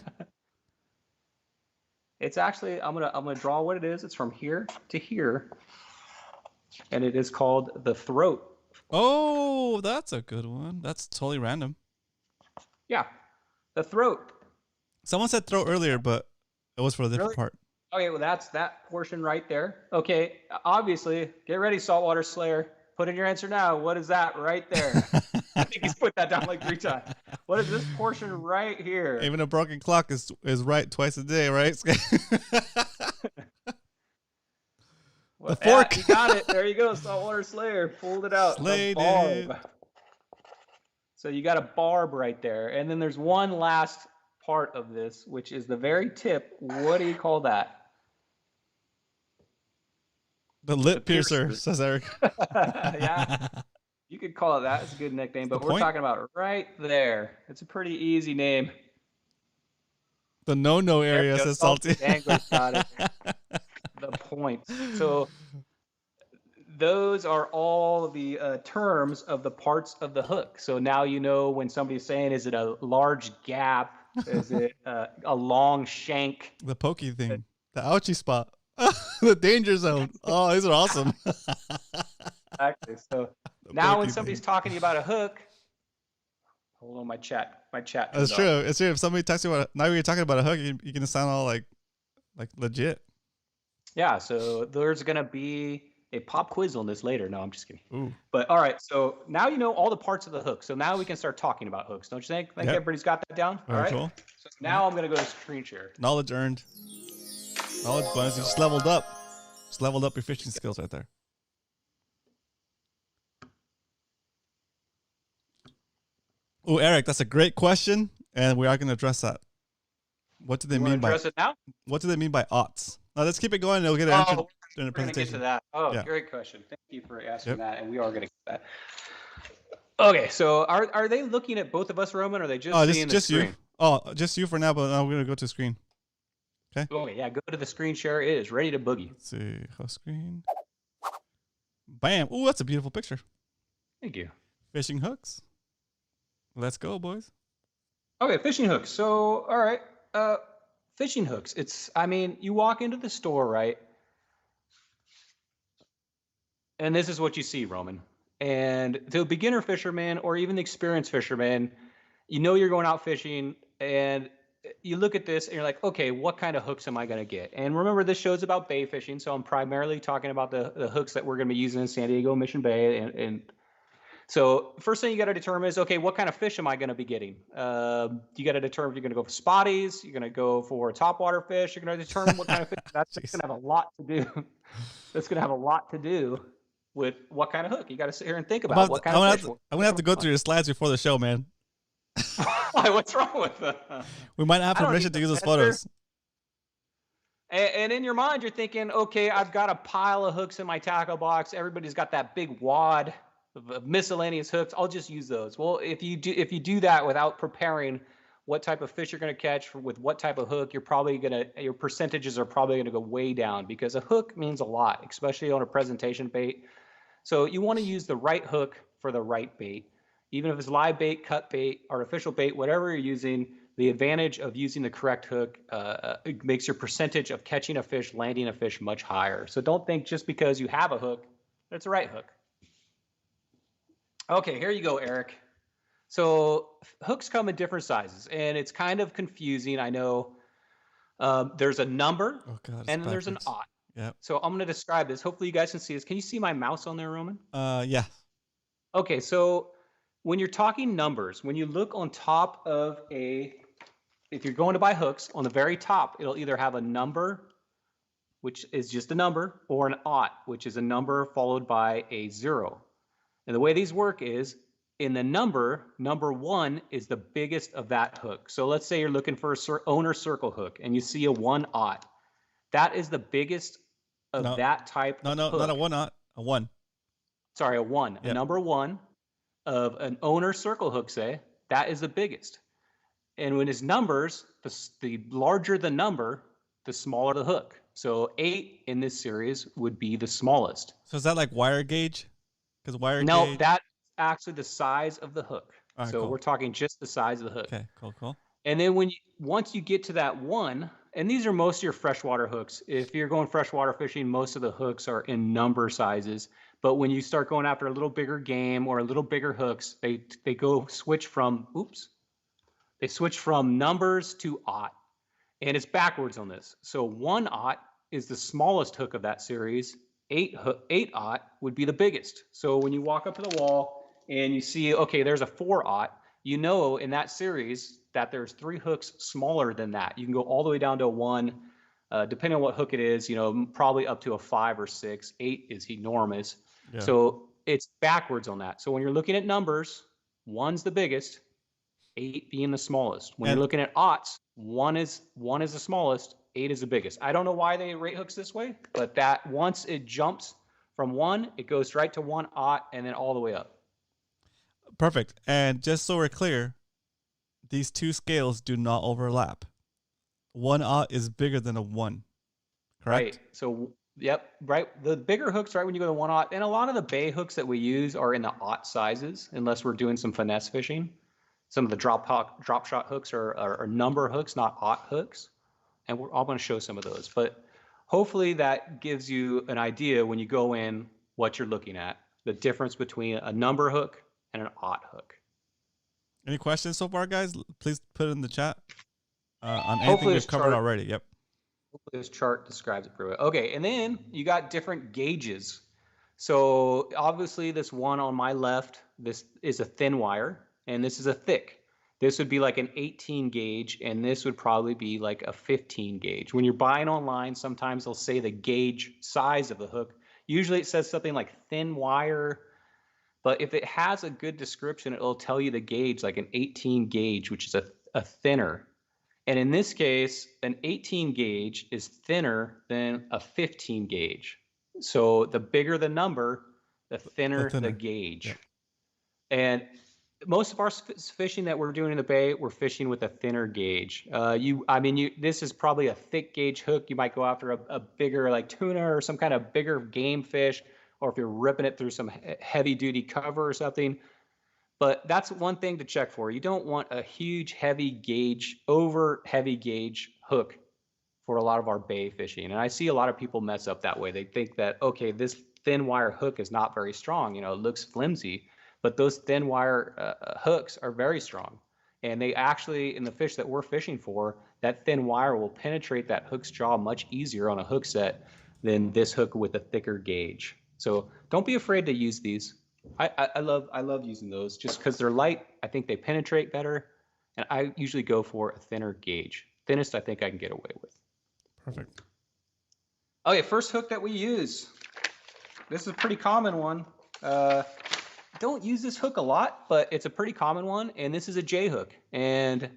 It's actually, I'm gonna draw what it is. It's from here to here, and it is called the throat. Oh, that's a good one. That's totally random. Yeah, the throat. Someone said throat earlier, but it was for a different part. Okay, well, that's that portion right there. Okay, obviously, get ready, Saltwater Slayer. Put in your answer now. What is that right there? I think he's put that down like 3 times. What is this portion right here? Even a broken clock is right twice a day, right? Well, the fork. Yeah, you got it. There you go, Saltwater Slayer. Pulled it out. Slayed it. So you got a barb right there. And then there's one last part of this, which is the very tip. What do you call that? The lip piercer, says Eric. Yeah. You could call it that. It's a good nickname, but the we're point? talking about right there. It's a pretty easy name. The no-no area, There we go. says Salty. Anglers got it. The points. So those are all the terms of the parts of the hook. So now you know when somebody's saying, is it a large gap? Is it a long shank? The pokey thing. The ouchie spot. The danger zone. Oh, these are awesome. Exactly. So now when somebody's talking to you about a hook, hold on, my chat. That's true. It's true. If somebody talks to you about, now you're talking about a hook, you can sound all like legit. Yeah. So there's gonna be a pop quiz on this later. No, I'm just kidding. Ooh. But all right. So now you know all the parts of the hook. So now we can start talking about hooks. Don't you think? Yep. Everybody's got that down. Very all right. Cool. So now I'm gonna go to screen share. Knowledge earned. Knowledge bonus. You just leveled up. Just leveled up your fishing skills right there. Oh, Eric, that's a great question, and we are going to address that. What do they mean by? Address it now? What do they mean by aughts? Now let's keep it going, and we'll get an answer during the presentation. Get to that. Oh, yeah. Great question. Thank you for asking that, and we are going to get that. Okay, so are they looking at both of us, Roman, or are they just seeing the screen? You. Oh, just you for now, but now we're going to go to the screen. Okay. Okay, yeah, go to the screen share. It is ready to boogie. Let's see, host screen. Bam! Oh, that's a beautiful picture. Thank you. Fishing hooks. Let's go, boys. Okay, fishing hooks. So, all right, fishing hooks. You walk into the store, right? And this is what you see, Roman. And to a beginner fisherman or even the experienced fisherman, you know you're going out fishing and you look at this and you're like, okay, what kind of hooks am I going to get? And remember, this show's about bay fishing, so I'm primarily talking about the hooks that we're going to be using in San Diego, Mission Bay. And so first thing you got to determine is, okay, what kind of fish am I going to be getting? You got to determine if you're going to go for spotties, you're going to go for topwater fish, you're going to determine what kind of fish. That's going to have a lot to do. That's going to have a lot to do with what kind of hook. You got to sit here and think about what kind of fish. I'm going to have to go through your slides before the show, man. Why? What's wrong with that? We might have permission to use those photos. And in your mind, you're thinking, okay, I've got a pile of hooks in my tackle box. Everybody's got that big wad of miscellaneous hooks. I'll just use those. Well, if you do that without preparing what type of fish you're going to catch with what type of hook, your percentages are probably going to go way down, because a hook means a lot, especially on a presentation bait. So you want to use the right hook for the right bait. Even if it's live bait, cut bait, artificial bait, whatever you're using, the advantage of using the correct hook it makes your percentage of catching a fish, landing a fish much higher. So don't think just because you have a hook, that's the right hook. Okay, here you go, Eric. So hooks come in different sizes, and it's kind of confusing. I know there's a number, and then there's an aught. Yep. So I'm going to describe this. Hopefully you guys can see this. Can you see my mouse on there, Roman? Yeah. Okay, so when you're talking numbers, when you look on top of if you're going to buy hooks, on the very top, it'll either have a number, which is just a number, or an aught, which is a number followed by a 0. And the way these work is, in the number 1 is the biggest of that hook. So let's say you're looking for a owner circle hook, and you see a 1-aught. That is the biggest of that type of hook. Not a 1-aught, a 1. Sorry, a 1. Yep. A number 1 of an owner circle hook, say, that is the biggest. And when it's numbers, the larger the number, the smaller the hook. So 8 in this series would be the smallest. So is that like wire gauge? Because wire No, gauge... that's actually the size of the hook. Right, so cool. We're talking just the size of the hook. Okay, cool. And then once you get to that 1, and these are most of your freshwater hooks. If you're going freshwater fishing, most of the hooks are in number sizes. But when you start going after a little bigger game or a little bigger hooks, they switch from numbers to aught. And it's backwards on this. So 1-aught is the smallest hook of that series. 8-aught would be the biggest. So when you walk up to the wall and you see, okay, there's a 4-aught, you know in that series that there's 3 hooks smaller than that. You can go all the way down to a 1, depending on what hook it is, probably up to a 5 or 6. 8 is enormous. Yeah. So it's backwards on that. So when you're looking at numbers, 1's the biggest, 8 being the smallest. When you're looking at aughts, 1 is the smallest, 8 is the biggest. I don't know why they rate hooks this way, but that once it jumps from 1, it goes right to 1-aught and then all the way up. Perfect. And just so we're clear, these two scales do not overlap. 1/0 is bigger than a 1. Correct? Right. So, yep, right. The bigger hooks, right, when you go to 1/0, and a lot of the bay hooks that we use are in the 0 sizes, unless we're doing some finesse fishing. Some of the drop shot hooks are number hooks, not 0 hooks. And I'm going to show some of those. But hopefully that gives you an idea when you go in what you're looking at, the difference between a number hook and an 0 hook. Any questions so far, guys? Please put it in the chat on anything we've covered already. Yep. Hopefully this chart describes it pretty well. Okay, and then you got different gauges. So obviously this one on my left, this is a thin wire, and this is a thick. This would be like an 18 gauge, and this would probably be like a 15 gauge. When you're buying online, sometimes they'll say the gauge size of the hook. Usually it says something like thin wire, but if it has a good description, it'll tell you the gauge, like an 18 gauge, which is a thinner. And in this case, an 18 gauge is thinner than a 15 gauge. So the bigger the number, the thinner the gauge. Yeah. And most of our fishing that we're doing in the bay, we're fishing with a thinner gauge. This is probably a thick gauge hook. You might go after a bigger, like tuna or some kind of bigger game fish, or if you're ripping it through some heavy duty cover or something. But that's one thing to check for. You don't want a huge heavy gauge hook for a lot of our bay fishing. And I see a lot of people mess up that way. They think that, okay, this thin wire hook is not very strong. You know, it looks flimsy, but those thin wire hooks are very strong. And they actually, in the fish that we're fishing for, that thin wire will penetrate that hook's jaw much easier on a hook set than this hook with a thicker gauge. So don't be afraid to use these. I love using those just because they're light. I think they penetrate better, and I usually go for a thinner gauge. Thinnest I think I can get away with. Perfect. Okay, first hook that we use. This is a pretty common one. Don't use this hook a lot, but it's a pretty common one, and this is a J hook. And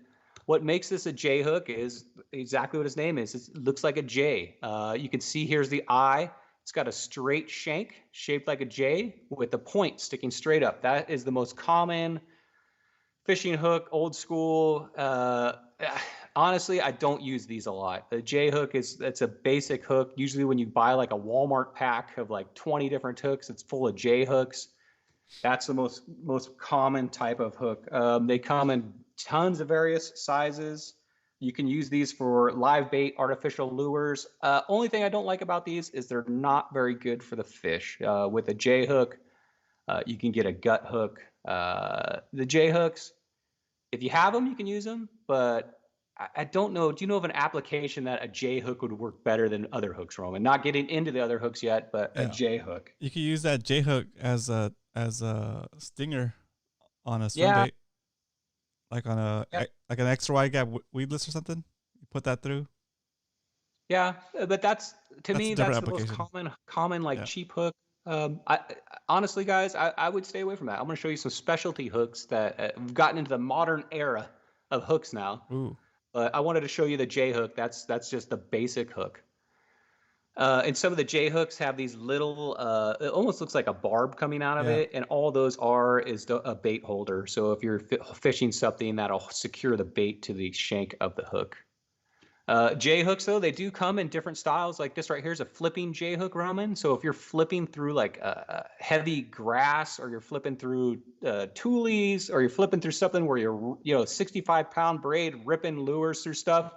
what makes this a J hook is exactly what its name is. It looks like a J. You can see here's the eye. It's got a straight shank shaped like a J with a point sticking straight up. That is the most common fishing hook, old school. Honestly, I don't use these a lot. The J hook it's a basic hook. Usually when you buy like a Walmart pack of like 20 different hooks, it's full of J hooks. That's the most common type of hook. They come in tons of various sizes. You can use these for live bait, artificial lures. Only thing I don't like about these is they're not very good for the fish. With a J hook, you can get a gut hook. The J hooks, if you have them, you can use them, but I don't know. Do you know of an application that a J hook would work better than other hooks, Roman? Not getting into the other hooks yet, but a J hook. You can use that J hook as a stinger on a swim bait. Like on like an extra wide gap weedless or something, you put that through. Yeah, but that's the most common cheap hook. Honestly, guys, I would stay away from that. I'm going to show you some specialty hooks that have gotten into the modern era of hooks now. Ooh. I wanted to show you the J hook. That's just the basic hook. And some of the J hooks have these little, it almost looks like a barb coming out of it. And all those is a bait holder. So if you're fishing something, that'll secure the bait to the shank of the hook. J hooks, though, they do come in different styles. Like this right here is a flipping J hook, Roman. So if you're flipping through like heavy grass, or you're flipping through tules, or you're flipping through something where you're 65-pound braid ripping lures through stuff,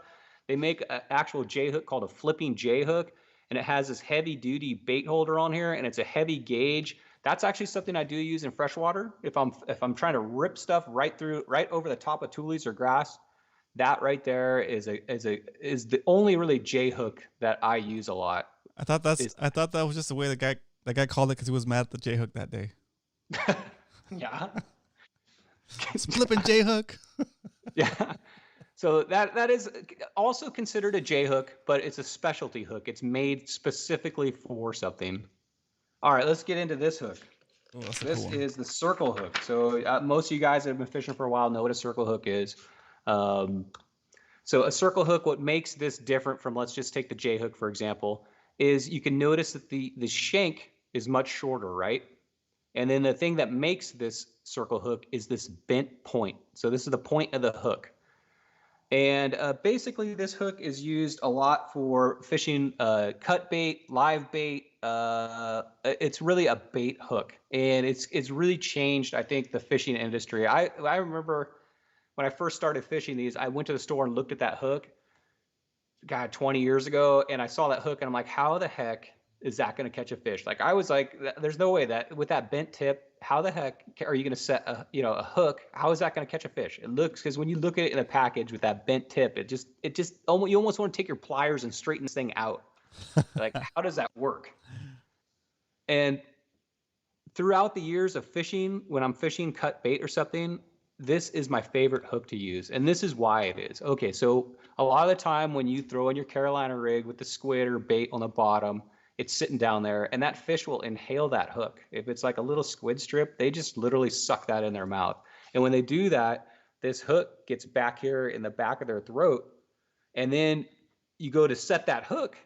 they make an actual J hook called a flipping J hook. And it has this heavy duty bait holder on here, and it's a heavy gauge. That's actually something I do use in freshwater. If I'm trying to rip stuff right over the top of tules or grass, that right there is the only really J hook that I use a lot. I thought that was just the way the guy called it because he was mad at the J hook that day. Yeah. It's flipping J hook. Yeah. So that is also considered a J hook, but it's a specialty hook. It's made specifically for something. All right, let's get into this hook. Oh, this is the circle hook. So most of you guys that have been fishing for a while know what a circle hook is. So a circle hook, what makes this different from, let's just take the J hook, for example, is you can notice that the shank is much shorter, right? And then the thing that makes this circle hook is this bent point. So this is the point of the hook. And basically, this hook is used a lot for fishing cut bait, live bait. It's really a bait hook, and it's really changed, I think, the fishing industry. I remember when I first started fishing these, I went to the store and looked at that hook, God, 20 years ago, and I saw that hook, and I'm like, how the heck is that going to catch a fish? Like, I was like, there's no way that with that bent tip, how the heck are you going to set a hook? How is that going to catch a fish? It looks, because when you look at it in a package with that bent tip, it just you almost want to take your pliers and straighten this thing out. Like, how does that work? And throughout the years of fishing, when I'm fishing cut bait or something, this is my favorite hook to use. And this is why it is. Okay, so a lot of the time when you throw in your Carolina rig with the squid or bait on the bottom, it's sitting down there, and that fish will inhale that hook. If it's like a little squid strip, they just literally suck that in their mouth. And when they do that, this hook gets back here in the back of their throat, and then you go to set that hook,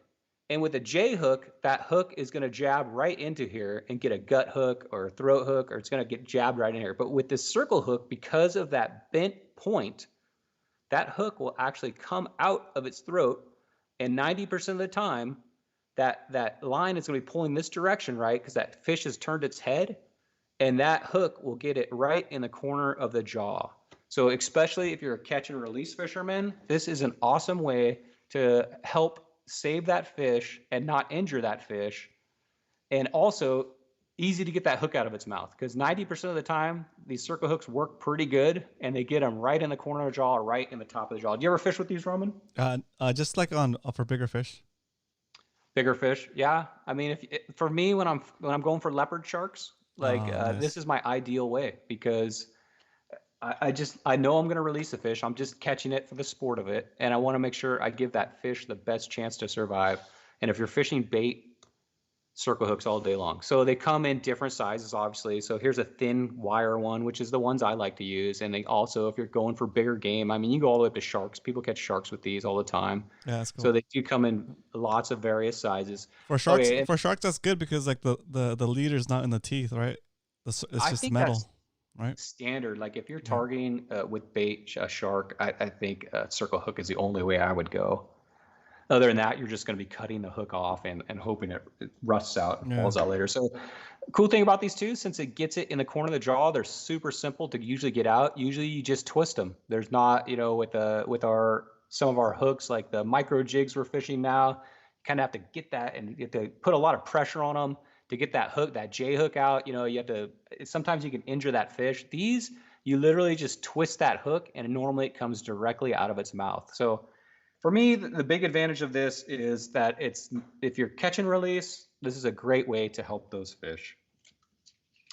and with a J hook, that hook is going to jab right into here and get a gut hook or a throat hook, or it's going to get jabbed right in here. But with this circle hook, because of that bent point, that hook will actually come out of its throat, and 90% of the time, that line is going to be pulling this direction, right? Because that fish has turned its head, and that hook will get it right in the corner of the jaw. So especially if you're a catch and release fisherman, this is an awesome way to help save that fish and not injure that fish. And also easy to get that hook out of its mouth, because 90% of the time, these circle hooks work pretty good, and they get them right in the corner of the jaw or right in the top of the jaw. Do you ever fish with these, Roman? Just like for bigger fish. Bigger fish, yeah. I mean, for me, when I'm going for leopard sharks, nice. This is my ideal way, because I know I'm going to release a fish. I'm just catching it for the sport of it, and I want to make sure I give that fish the best chance to survive. And if you're fishing bait, circle hooks all day long. So they come in different sizes, obviously. So here's a thin wire one, which is the ones I like to use. And they also, if you're going for bigger game, I mean, you go all the way up to sharks. People catch sharks with these all the time. Yeah, that's cool. So they do come in lots of various sizes. For sharks, that's good, because like the leader's not in the teeth, right? It's just metal, right? Standard. Like if you're targeting with bait a shark, I think circle hook is the only way I would go. Other than that, you're just going to be cutting the hook off and hoping it rusts out and falls out later. So cool thing about these two, since it gets it in the corner of the jaw, they're super simple to usually get out. Usually you just twist them. There's not, with some of our hooks, like the micro jigs we're fishing now, you kind of have to get that, and you have to put a lot of pressure on them to get that hook, that J hook out. You have to, sometimes you can injure that fish. These, you literally just twist that hook, and normally it comes directly out of its mouth. So for me, the big advantage of this is that if you're catch and release, this is a great way to help those fish.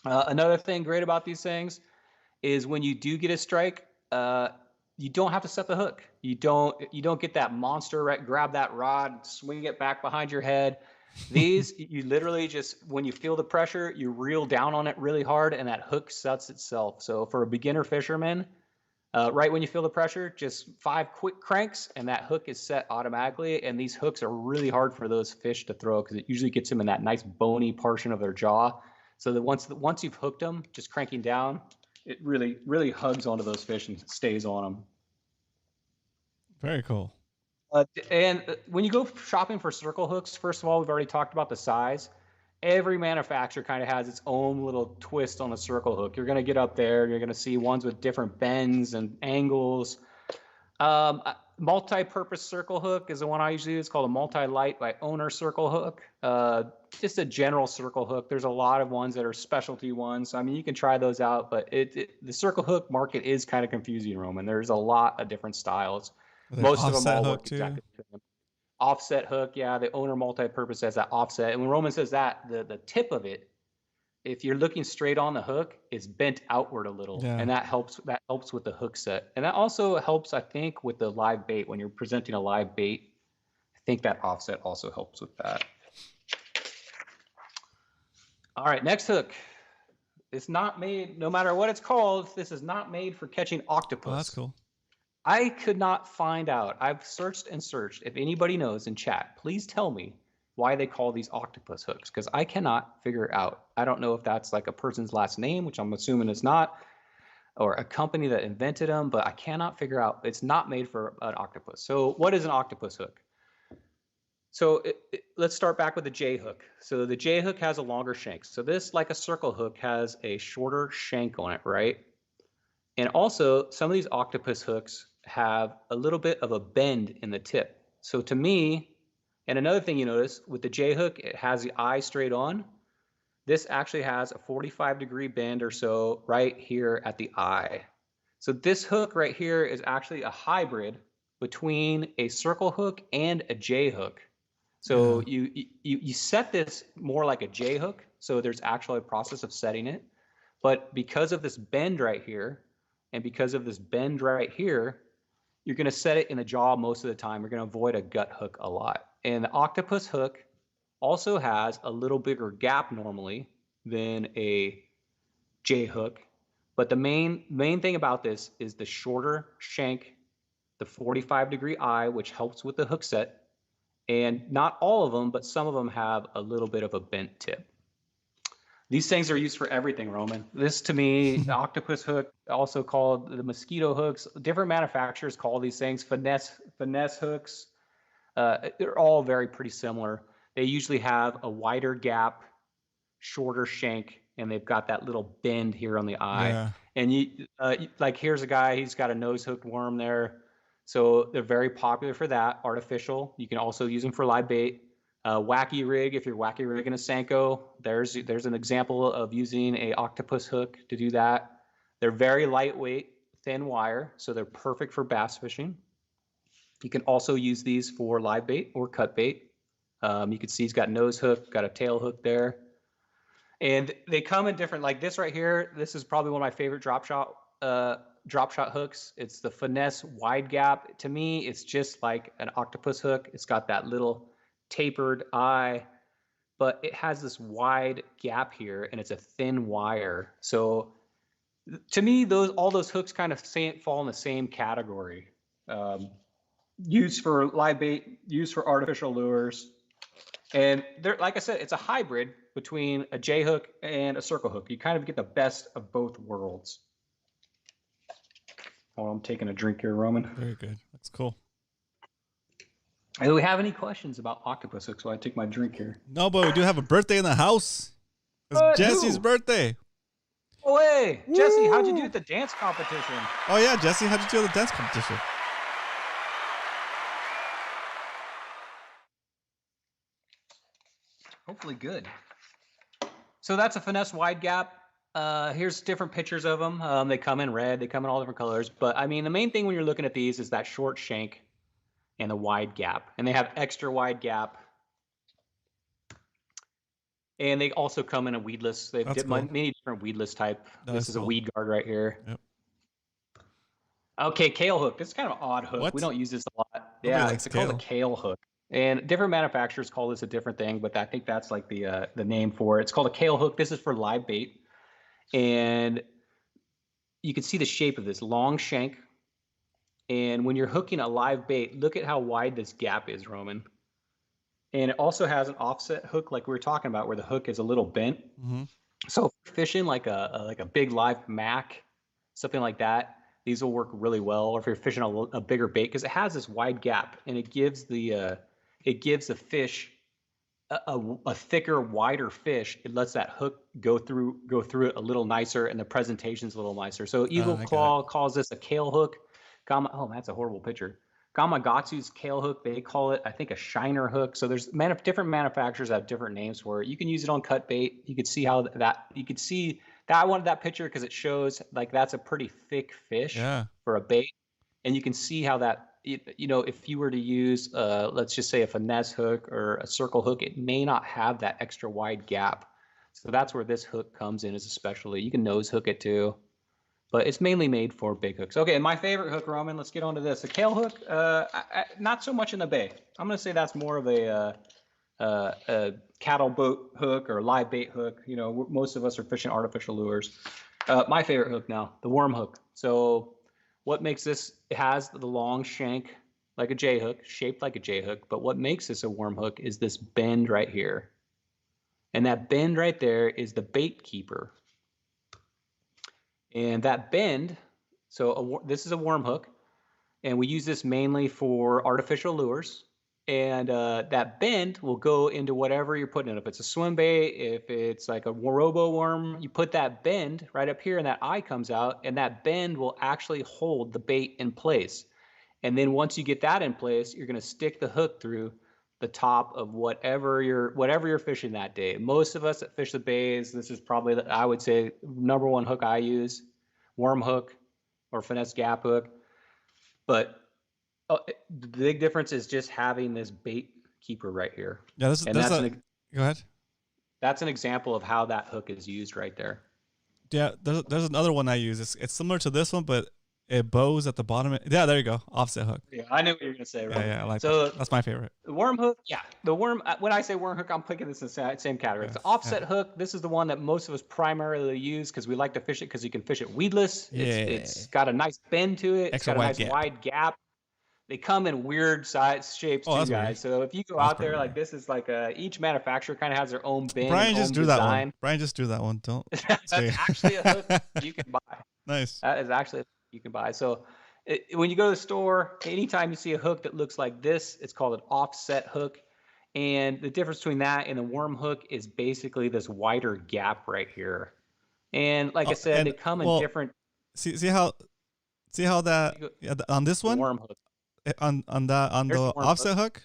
Another thing great about these things is when you do get a strike, you don't have to set the hook. You don't get that monster, right? Grab that rod, swing it back behind your head. These, you literally just, when you feel the pressure, you reel down on it really hard, and that hook sets itself. So for a beginner fisherman, right when you feel the pressure, just 5 quick cranks, and that hook is set automatically. And these hooks are really hard for those fish to throw, because it usually gets them in that nice bony portion of their jaw. So that once you've hooked them, just cranking down, it really, really hugs onto those fish and stays on them. Very cool. And when you go shopping for circle hooks, first of all, we've already talked about the size. Every manufacturer kind of has its own little twist on a circle hook. You're going to get up there, you're going to see ones with different bends and angles. Multi-purpose circle hook is the one I usually use. It's called a multi-light by Owner circle hook. Just a general circle hook. There's a lot of ones that are specialty ones. I mean, you can try those out, but the circle hook market is kind of confusing, Roman. There's a lot of different styles. Most of them all work exactly the same. Offset hook, yeah, the Owner multi-purpose has that offset. And when Roman says that, the tip of it, if you're looking straight on the hook, it's bent outward a little, and that helps with the hook set. And that also helps, I think, with the live bait. When you're presenting a live bait, I think that offset also helps with that. All right, next hook. It's not made, no matter what it's called, this is not made for catching octopus. Oh, that's cool. I could not find out. I've searched and searched. If anybody knows in chat, please tell me. why they call these octopus hooks, because I cannot figure it out. I don't know if that's like a person's last name, which I'm assuming it's not, or a company that invented them, but I cannot figure out. It's not made for an octopus. So what is an octopus hook? So let's start back with the J hook. So the J hook has a longer shank. So this, like a circle hook, has a shorter shank on it, right? And also, some of these octopus hooks have a little bit of a bend in the tip. So to me, and another thing you notice with the J hook, it has the eye straight on. This actually has a 45-degree bend or so right here at the eye. So this hook right here is actually a hybrid between a circle hook and a J hook. So you set this more like a J hook. So there's actually a process of setting it. But because of this bend right here, and because of this bend right here, you're going to set it in the jaw most of the time. You're going to avoid a gut hook a lot. And the octopus hook also has a little bigger gap normally than a J hook. But the main thing about this is the shorter shank, the 45-degree eye, which helps with the hook set. And not all of them, but some of them have a little bit of a bent tip. These things are used for everything, Roman. This, to me, the octopus hook, also called the mosquito hooks. Different manufacturers call these things finesse hooks. They're all pretty similar. They usually have a wider gap, shorter shank, and they've got that little bend here on the eye. Yeah. And like here's a guy, he's got a nose hooked worm there. So they're very popular for that, artificial. You can also use them for live bait. Wacky rig, if you're wacky rigging a Senko, there's an example of using a octopus hook to do that. They're very lightweight, thin wire, so they're perfect for bass fishing. You can also use these for live bait or cut bait. You can see he's got nose hook, got a tail hook there. And they come in different, like this right here, this is probably one of my favorite drop shot hooks. It's the finesse wide gap. To me, it's just like an octopus hook. It's got that little tapered eye, but it has this wide gap here, and it's a thin wire. So to me, all those hooks kind of fall in the same category. Used for live bait, used for artificial lures. And they're, like I said, it's a hybrid between a J hook and a circle hook. You kind of get the best of both worlds. Oh, I'm taking a drink here, Roman. Very good. That's cool. Do we have any questions about octopus hooks while I take my drink here? No, but we do have a birthday in the house. It's Jesse's birthday. Oh, hey, Jesse, how'd you do at the dance competition? Oh, yeah, Jesse, how'd you do at the dance competition? Hopefully good. So that's a finesse wide gap. Here's different pictures of them. They come in red. They come in all different colors. But, I mean, the main thing when you're looking at these is that short shank and the wide gap. And they have extra wide gap. And they also come in a weedless. They've many different weedless type. This is a weed guard right here. Yep. Okay, Kale Hook. This is kind of an odd hook. What? We don't use this a lot. Yeah, it's called a Kale Hook. And different manufacturers call this a different thing, but I think that's like the name for it. It's called a Kale Hook. This is for live bait. And you can see the shape of this long shank. And when you're hooking a live bait, look at how wide this gap is, Roman. And it also has an offset hook like we were talking about where the hook is a little bent. Mm-hmm. So fishing like a big live mac, something like that, these will work really well. Or if you're fishing a bigger bait, because it has this wide gap and it gives the fish a thicker, wider fish. It lets that hook go through it a little nicer, and the presentation's a little nicer. So Eagle Claw calls this a Kale Hook. That's a horrible picture. Gamakatsu's Kale Hook, they call it, I think, a shiner hook. So there's different manufacturers have different names for it. You can use it on cut bait. You could see I wanted that picture because it shows like that's a pretty thick fish for a bait. And you can see how that, if you were to use, let's just say a finesse hook or a circle hook, it may not have that extra wide gap. So that's where this hook comes in as a specialty. You can nose hook it too. But it's mainly made for big hooks. Okay, and my favorite hook, Roman, let's get on to this. A Kale Hook, not so much in the bay. I'm going to say that's more of a cattle boat hook or live bait hook. Most of us are fishing artificial lures. My favorite hook now, the worm hook. So what makes this, it has the long shank like a J hook, shaped like a J hook. But what makes this a worm hook is this bend right here. And that bend right there is the bait keeper. And that bend, so this is a worm hook, and we use this mainly for artificial lures. And that bend will go into whatever you're putting in. If it's a swim bait, if it's like a robo worm, you put that bend right up here and that eye comes out, and that bend will actually hold the bait in place. And then once you get that in place, you're going to stick the hook through the top of whatever you're fishing that day. Most of us that fish the bays, this is probably, I would say, number one hook I use, worm hook or finesse gap hook. But the big difference is just having this bait keeper right here. Yeah, go ahead. That's an example of how that hook is used right there. Yeah, there's another one I use. It's similar to this one, but it bows at the bottom. Yeah, there you go. Offset hook. Yeah, I knew what you were gonna say. Right? Yeah, I like that. That's my favorite. The worm hook. Yeah, the worm. When I say worm hook, I'm picking this in the same category. It's the offset hook. This is the one that most of us primarily use because we like to fish it because you can fish it weedless. It's got a nice bend to it. It's got a nice wide gap. They come in weird size shapes too, guys. Weird. So if you go out there, like this is like each manufacturer kind of has their own bend. Brian just drew that one. Brian just drew that one. Don't. That's actually a hook you can buy. Nice. That is actually a hook you can buy. So when you go to the store, anytime you see a hook that looks like this, it's called an offset hook. And the difference between that and the worm hook is basically this wider gap right here. And like I said, they come in different. See how that on this one. Worm hook. On the offset hook,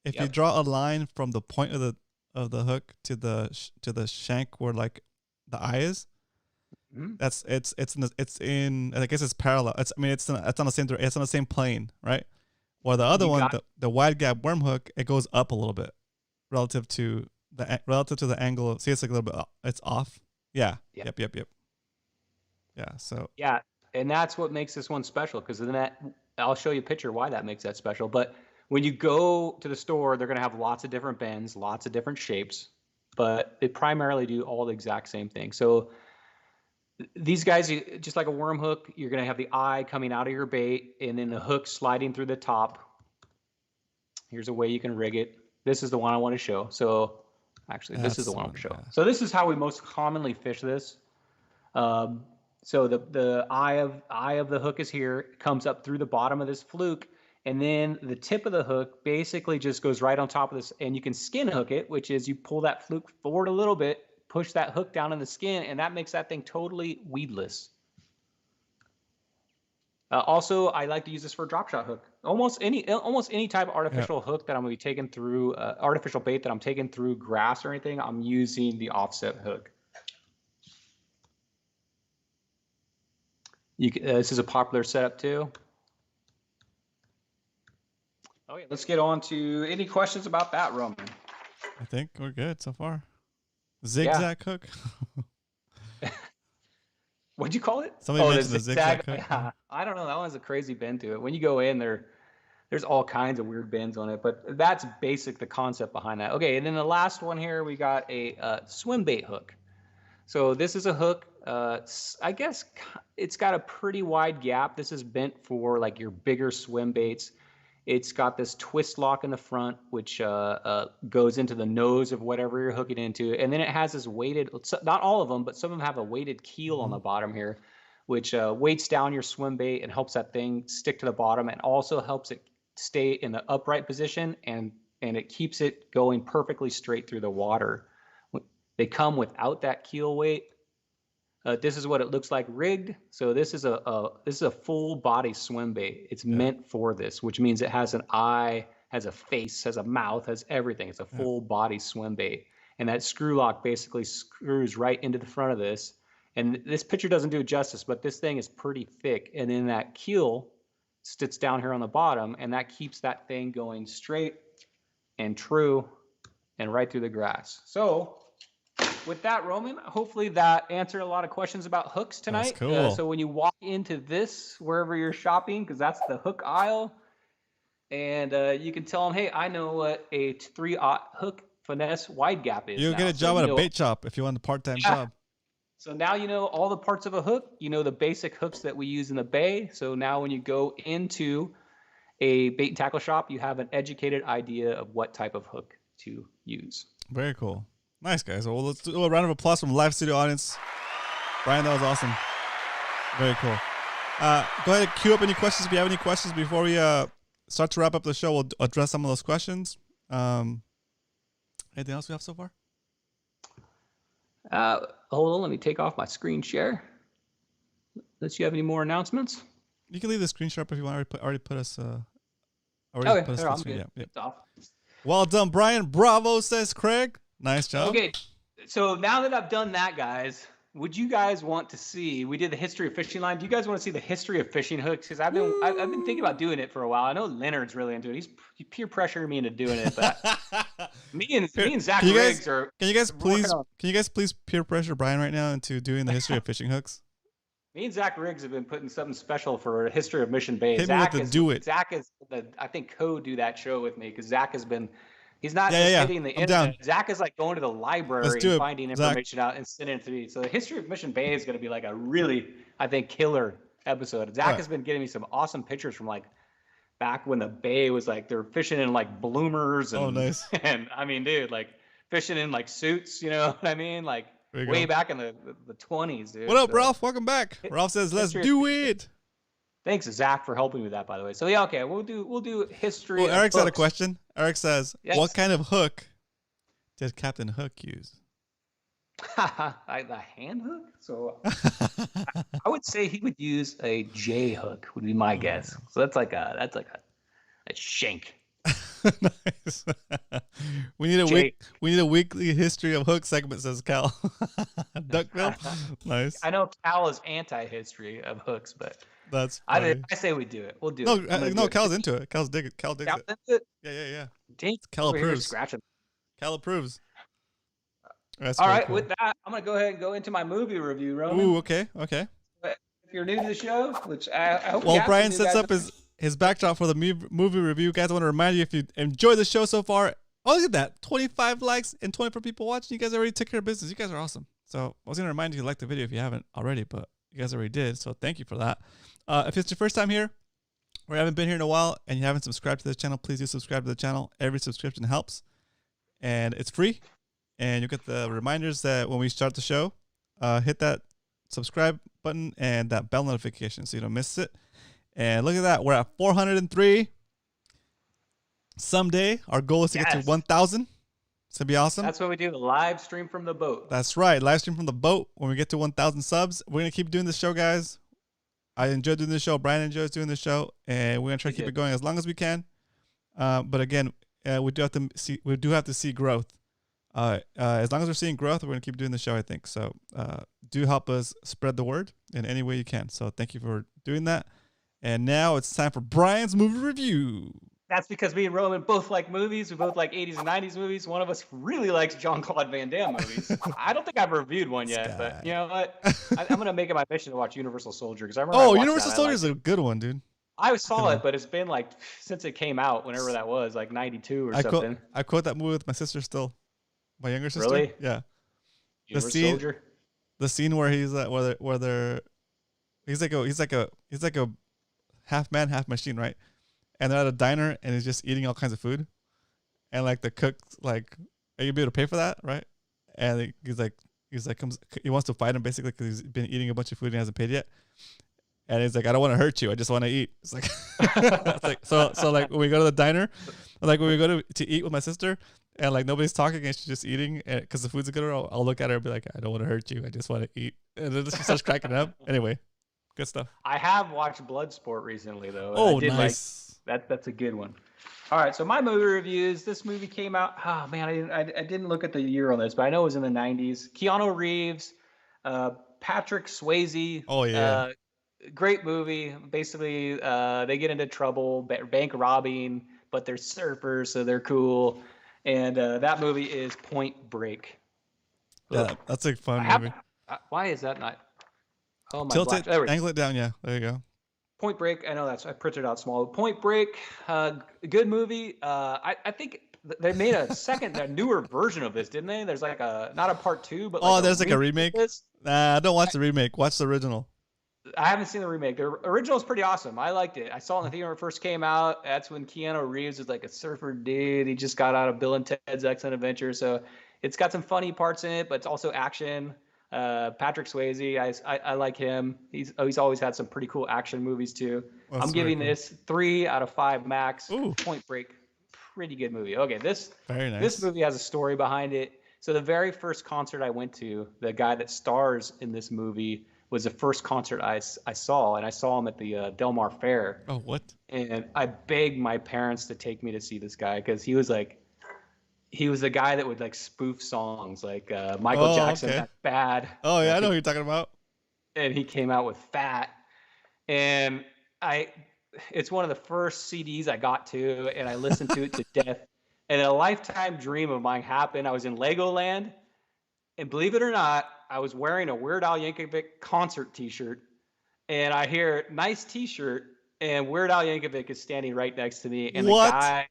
if you draw a line from the point of the hook to the shank where like the eye is, it's in I guess it's parallel. It's on the same plane, right? While the other one, the wide gap worm hook, it goes up a little bit relative to the angle. See, it's like a little bit. It's off. Yeah. Yep. Yeah. So. Yeah, and that's what makes this one special because then that. I'll show you a picture why that makes that special. But when you go to the store, they're going to have lots of different bends, lots of different shapes, but they primarily do all the exact same thing. So these guys, just like a worm hook, you're going to have the eye coming out of your bait and then the hook sliding through the top. Here's a way you can rig it. This is the one I want to show. So actually, this is the one I want to show. So this is how we most commonly fish this. So the eye of the hook is here, it comes up through the bottom of this fluke, and then the tip of the hook basically just goes right on top of this, and you can skin hook it, which is you pull that fluke forward a little bit, push that hook down in the skin, and that makes that thing totally weedless. Also, I like to use this for a drop shot hook. Almost any type of artificial hook that I'm going to be taking through, artificial bait that I'm taking through grass or anything, I'm using the offset hook. This is a popular setup too. Oh yeah, let's get on to any questions about that, Roman. I think we're good so far. Zigzag hook. What'd you call it? Somebody mentioned the zigzag hook. Yeah. I don't know. That one has a crazy bend to it. When you go in there, there's all kinds of weird bends on it, but that's the concept behind that. Okay, and then the last one here, we got a swim bait hook. So this is a hook. I guess it's got a pretty wide gap. This is meant for like your bigger swim baits. It's got this twist lock in the front, which goes into the nose of whatever you're hooking into. And then it has this weighted, not all of them, but some of them have a weighted keel on the bottom here, which weights down your swim bait and helps that thing stick to the bottom and also helps it stay in the upright position and it keeps it going perfectly straight through the water. They come without that keel weight. This is what it looks like rigged. So this is a full body swim bait. It's meant for this, which means it has an eye, has a face, has a mouth, has everything. It's a full body swim bait. And that screw lock basically screws right into the front of this. And this picture doesn't do it justice, but this thing is pretty thick. And then that keel sits down here on the bottom, and that keeps that thing going straight and true and right through the grass. So with that, Roman, hopefully that answered a lot of questions about hooks tonight. That's cool. So when you walk into this, wherever you're shopping, because that's the hook aisle, and you can tell them, hey, I know what a 3/0 hook finesse wide gap is. You'll get a job at a bait shop if you want a part-time job. So now you know all the parts of a hook. You know the basic hooks that we use in the bay. So now when you go into a bait and tackle shop, you have an educated idea of what type of hook to use. Very cool. Nice, guys. Well, let's do a round of applause from the live studio audience. Brian, that was awesome. Very cool. Go ahead and queue up any questions if you have any questions before we start to wrap up the show. We'll address some of those questions. Anything else we have so far? Hold on, let me take off my screen share. Unless you have any more announcements. You can leave the screen share up if you want. Already put us. Okay, put us I'm screen. good. Yeah. It's off. Well done, Brian. Bravo, says Craig. Nice job. Okay, so now that I've done that, guys, would you guys want to see? We did the history of fishing line. Do you guys want to see the history of fishing hooks? Because I've been thinking about doing it for a while. I know Leonard's really into it. He's peer pressuring me into doing it, but me and Zach Riggs are. Can you guys please peer pressure Brian right now into doing the history of fishing hooks? Me and Zach Riggs have been putting something special for a history of Mission Bay. Hit me with the do it. Zach is I think co-do that show with me because Zach has been. He's not just hitting the internet. Down. Zach is like going to the library and finding information out and sending it to me. So the history of Mission Bay is going to be like a really, I think, killer episode. Zach has been getting me some awesome pictures from like back when the bay was like they're fishing in like bloomers and nice. And I mean, dude, like fishing in like suits. You know what I mean? Like way back in the 20s, dude. What up, Ralph? Welcome back. Ralph says, "Let's do it." Thanks, Zach, for helping with that, by the way. So yeah, okay, we'll do history. Well, Eric's got a question. Eric says, yes. "What kind of hook did Captain Hook use?" The hand hook. So I would say he would use a J hook. Would be my guess. So that's like a shank. Nice. We need a weekly history of hook segment, says Cal. Duckbill. Nice. I know Cal is anti-history of hooks, but that's funny. I say we do it. We'll do it. No, Cal's into it. Cal digs it. Yeah. Dang, Cal approves. Scratching. Cal approves. All right, cool. With that, I'm gonna go ahead and go into my movie review, Roman. Ooh, okay. If you're new to the show, which I hope. Well, Brian sets up his backdrop for the movie review. Guys, I want to remind you, if you enjoyed the show so far, look at that, 25 likes and 24 people watching. You guys already took care of business. You guys are awesome. So I was going to remind you to like the video if you haven't already, but you guys already did. So thank you for that. If it's your first time here or you haven't been here in a while and you haven't subscribed to this channel, please do subscribe to the channel. Every subscription helps and it's free. And you'll get the reminders that when we start the show, hit that subscribe button and that bell notification so you don't miss it. And look at that. We're at 403. Someday, our goal is to get to 1,000. It's going to be awesome. That's what we do, the live stream from the boat. That's right. Live stream from the boat. When we get to 1,000 subs, we're going to keep doing this show, guys. I enjoy doing this show. Brian enjoys doing this show. And we're going to try to keep it going as long as we can. But again, we do have to see growth. As long as we're seeing growth, we're going to keep doing the show, I think. So do help us spread the word in any way you can. So thank you for doing that. And now it's time for Brian's movie review. That's because me and Roman both like movies. We both like 80s and 90s movies. One of us really likes Jean-Claude Van Damme movies. I don't think I've reviewed one yet, but you know what? I'm going to make it my mission to watch Universal Soldier because I remember. Oh, Universal Soldier is a good one, dude. I saw it, but it's been like since it came out, whenever that was, like 92 or something. I quote that movie with my sister still. My younger sister. Really? Yeah. Universal Soldier. The scene where he's like a half man, half machine, right? And they're at a diner and he's just eating all kinds of food. And like the cook's like, are you be able to pay for that, right? And he wants to fight him basically because he's been eating a bunch of food and he hasn't paid yet. And he's like, I don't want to hurt you. I just want to eat. It's like, it's like so like when we go to the diner, like when we go to eat with my sister and like nobody's talking and she's just eating because the food's good, I'll look at her and be like, I don't want to hurt you. I just want to eat. And then she starts cracking up. Anyway, good stuff. I have watched Bloodsport recently though. Oh, nice. That's a good one. All right, so my movie reviews. This movie came out. Oh man, I didn't look at the year on this, but I know it was in the 90s. Keanu Reeves, Patrick Swayze. Oh yeah. Great movie. Basically, they get into trouble, bank robbing, but they're surfers, so they're cool. And that movie is Point Break. Yeah, that's a fun movie. Why is that not? Oh my God. Tilt it, angle it down. Yeah, there you go. Point Break. I know I printed out small. Point Break. Good movie. I think they made a newer version of this, didn't they? There's like not a part 2, but there's like a remake. Nah, don't watch the remake. Watch the original. I haven't seen the remake. The original is pretty awesome. I liked it. I saw it in the theater when it first came out. That's when Keanu Reeves was like a surfer dude. He just got out of Bill and Ted's Excellent Adventure. So it's got some funny parts in it, but it's also action. Patrick Swayze, I like him. He's always had some pretty cool action movies too. That's I'm giving cool. this 3 out of 5 max. Ooh. Point Break, pretty good movie. Okay, Very nice. this movie has a story behind it. So the very first concert I went to, the guy that stars in this movie was the first concert I saw, and I saw him at the Del Mar Fair. Oh, what? And I begged my parents to take me to see this guy because he was the guy that would like spoof songs like Michael Jackson, okay. That's Bad. Oh yeah, I know who you're talking about. And he came out with Fat, and it's one of the first CDs I got to, and I listened to it to death. And a lifetime dream of mine happened. I was in Legoland, and believe it or not, I was wearing a Weird Al Yankovic concert T-shirt, and I hear "nice T-shirt," and Weird Al Yankovic is standing right next to me, and What? the guy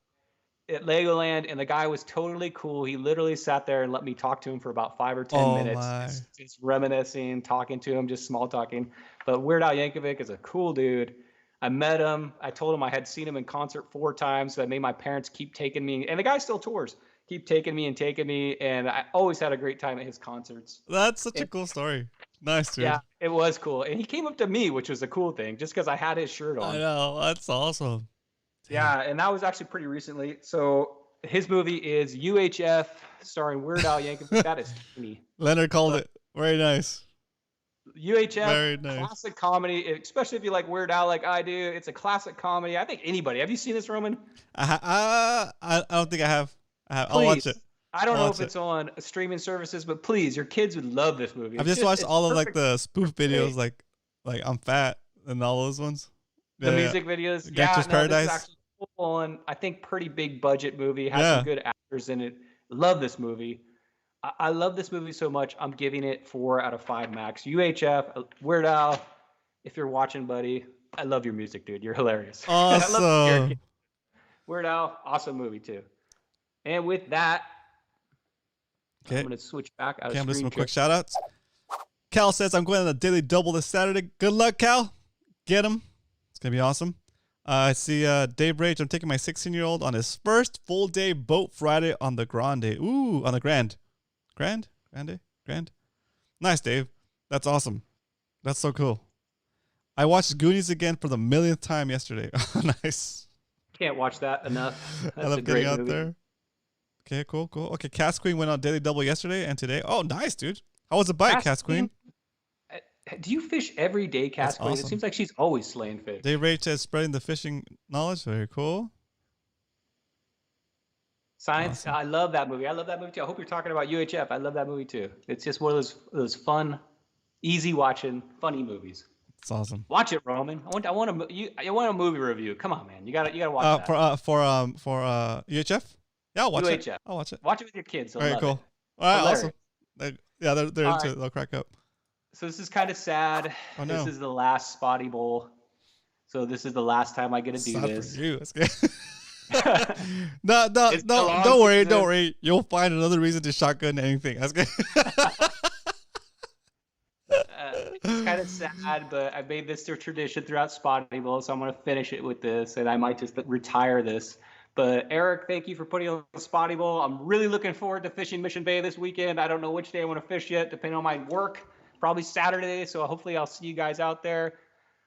at Legoland, and the guy was totally cool. He literally sat there and let me talk to him for about 5 or 10 Oh, minutes, my. just reminiscing, talking to him, just small talking. But Weird Al Yankovic is a cool dude. I met him. I told him I had seen him in concert 4 times, so I made my parents keep taking me. And the guy still tours. Keep taking me, and I always had a great time at his concerts. That's such a cool story. Nice, dude. Yeah, it was cool. And he came up to me, which was a cool thing, just because I had his shirt on. I know. That's awesome. Yeah, and that was actually pretty recently. So his movie is UHF, starring Weird Al Yankovic. That is me. Leonard called it. Very nice. UHF, Very nice. classic comedy, especially if you like Weird Al like I do. It's a classic comedy. I think anybody. Have you seen this, Roman? I don't think I have. I'll watch it. I don't I'll know watch if it's on streaming services, but please, your kids would love this movie. I've It's just watched it's all of like perfect. the spoof videos, like I'm fat and all those ones. The Yeah, music videos. Gangster's Yeah, no, this Paradise. is actually full on, I think, pretty big budget movie. Has Yeah. some good actors in it. Love this movie. I love this movie so much. I'm giving it 4 out of 5 max. UHF, Weird Al, if you're watching, buddy, I love your music, dude. You're hilarious. I love your Awesome. kid. Weird Al, awesome movie too. And with that, Okay. I'm going to switch back out Okay, I'm of doing screen some quick share. shout outs. Cal says I'm going on a daily double this Saturday. Good luck, Cal. Get him. It's going to be awesome. I see Dave Rage. I'm taking my 16-year-old on his first full day boat Friday on the Grande. Ooh, on the Grand. Grand? Grand? Nice, Dave. That's awesome. That's so cool. I watched Goonies again for the millionth time yesterday. Nice. Can't watch that enough. I That's a love great getting out movie. there. Okay, cool. Okay, Cast Queen went on daily double yesterday and today. Oh, nice, dude. How was the bite, Cast Queen? Do you fish every day, That's Cast Queen? awesome. It seems like she's always slaying fish. Dave Rage says spreading the fishing knowledge. Very cool. Science. Awesome. I love that movie. I love that movie too. I hope you're talking about UHF. I love that movie too. It's just one of those fun, easy watching, funny movies. It's awesome. Watch it, Roman. I want a movie review. Come on, man. You gotta watch that. For UHF. Yeah, I'll watch it. UHF. I'll watch it. Watch it with your kids. They'll Very love cool. it. All right, Hilarious. awesome. Yeah, they're All into right. it. They'll crack up. So this is kind of sad. Oh, no. This is the last Spotty Bowl. So this is the last time I get to do Sad this. for you. That's good. No, It's been a long don't worry, season. don't worry. You'll find another reason to shotgun anything. That's good. It's kind of sad, but I made this a tradition throughout Spotty Bowl, so I'm going to finish it with this, and I might just retire this. But Eric, thank you for putting on the Spotty Bowl. I'm really looking forward to fishing Mission Bay this weekend. I don't know which day I want to fish yet, depending on my work. Probably Saturday, so hopefully I'll see you guys out there.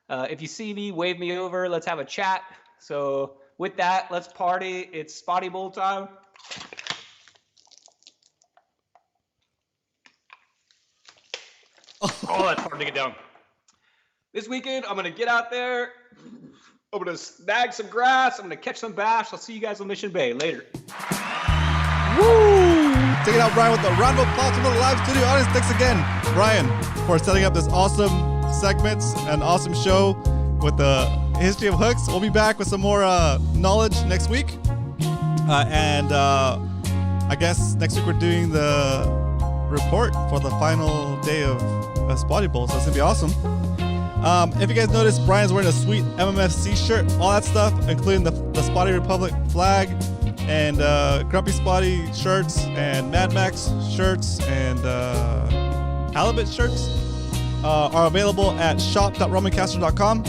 If you see me, wave me over. Let's have a chat. So with that, let's party. It's Spotty Bowl time. Oh, that's hard to get down. This weekend, I'm going to get out there. I'm going to snag some grass. I'm going to catch some bass. I'll see you guys on Mission Bay later. Woo! Take it out, Brian, with the round of applause from the live studio audience. Thanks again, Brian, for setting up this awesome segments and awesome show with the history of hooks. We'll be back with some more knowledge next week. I guess next week we're doing the report for the final day of Spotty Bowl, so it's gonna be awesome. If you guys noticed, Brian's wearing a sweet MMFC shirt, all that stuff, including the Spotty Republic flag and Grumpy Spotty shirts and Mad Max shirts and Halibut shirts. are available at shop.romancastro.com.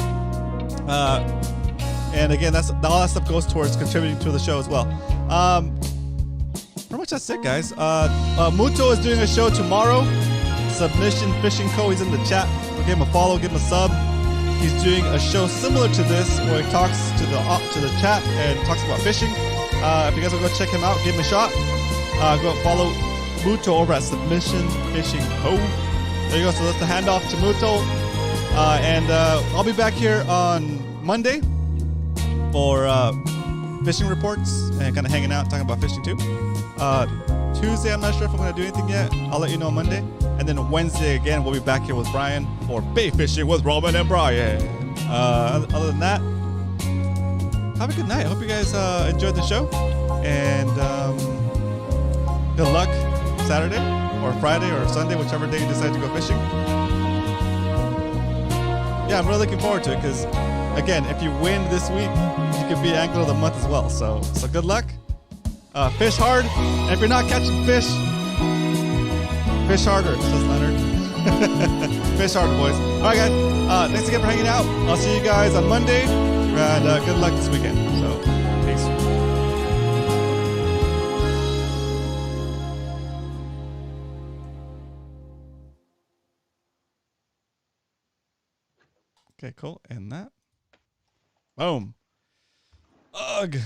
And again, all that stuff goes towards contributing to the show as well. Pretty much that's it, guys. Muto is doing a show tomorrow. Submission Fishing Co. He's in the chat. Give him a follow, give him a sub. He's doing a show similar to this where he talks to the chat and talks about fishing. If you guys will go check him out, give him a shot. Go follow Muto over at Submission Fishing Co. There you go. So that's the handoff to Muto. And I'll be back here on Monday for fishing reports and kind of hanging out, talking about fishing too. Tuesday, I'm not sure if I'm going to do anything yet. I'll let you know on Monday. And then Wednesday, again, we'll be back here with Brian for Bay Fishing with Roman and Brian. Other than that, have a good night. I hope you guys enjoyed the show. And good luck Saturday or Friday or Sunday, whichever day you decide to go fishing. Yeah, I'm really looking forward to it because, again, if you win this week, you could be Angler of the Month as well. So good luck. Fish hard. And if you're not catching fish, fish harder, says Leonard. Fish harder, boys. All right, guys. Thanks again for hanging out. I'll see you guys on Monday. And good luck this weekend. So, peace. Okay, cool. And that. Boom. Ugh.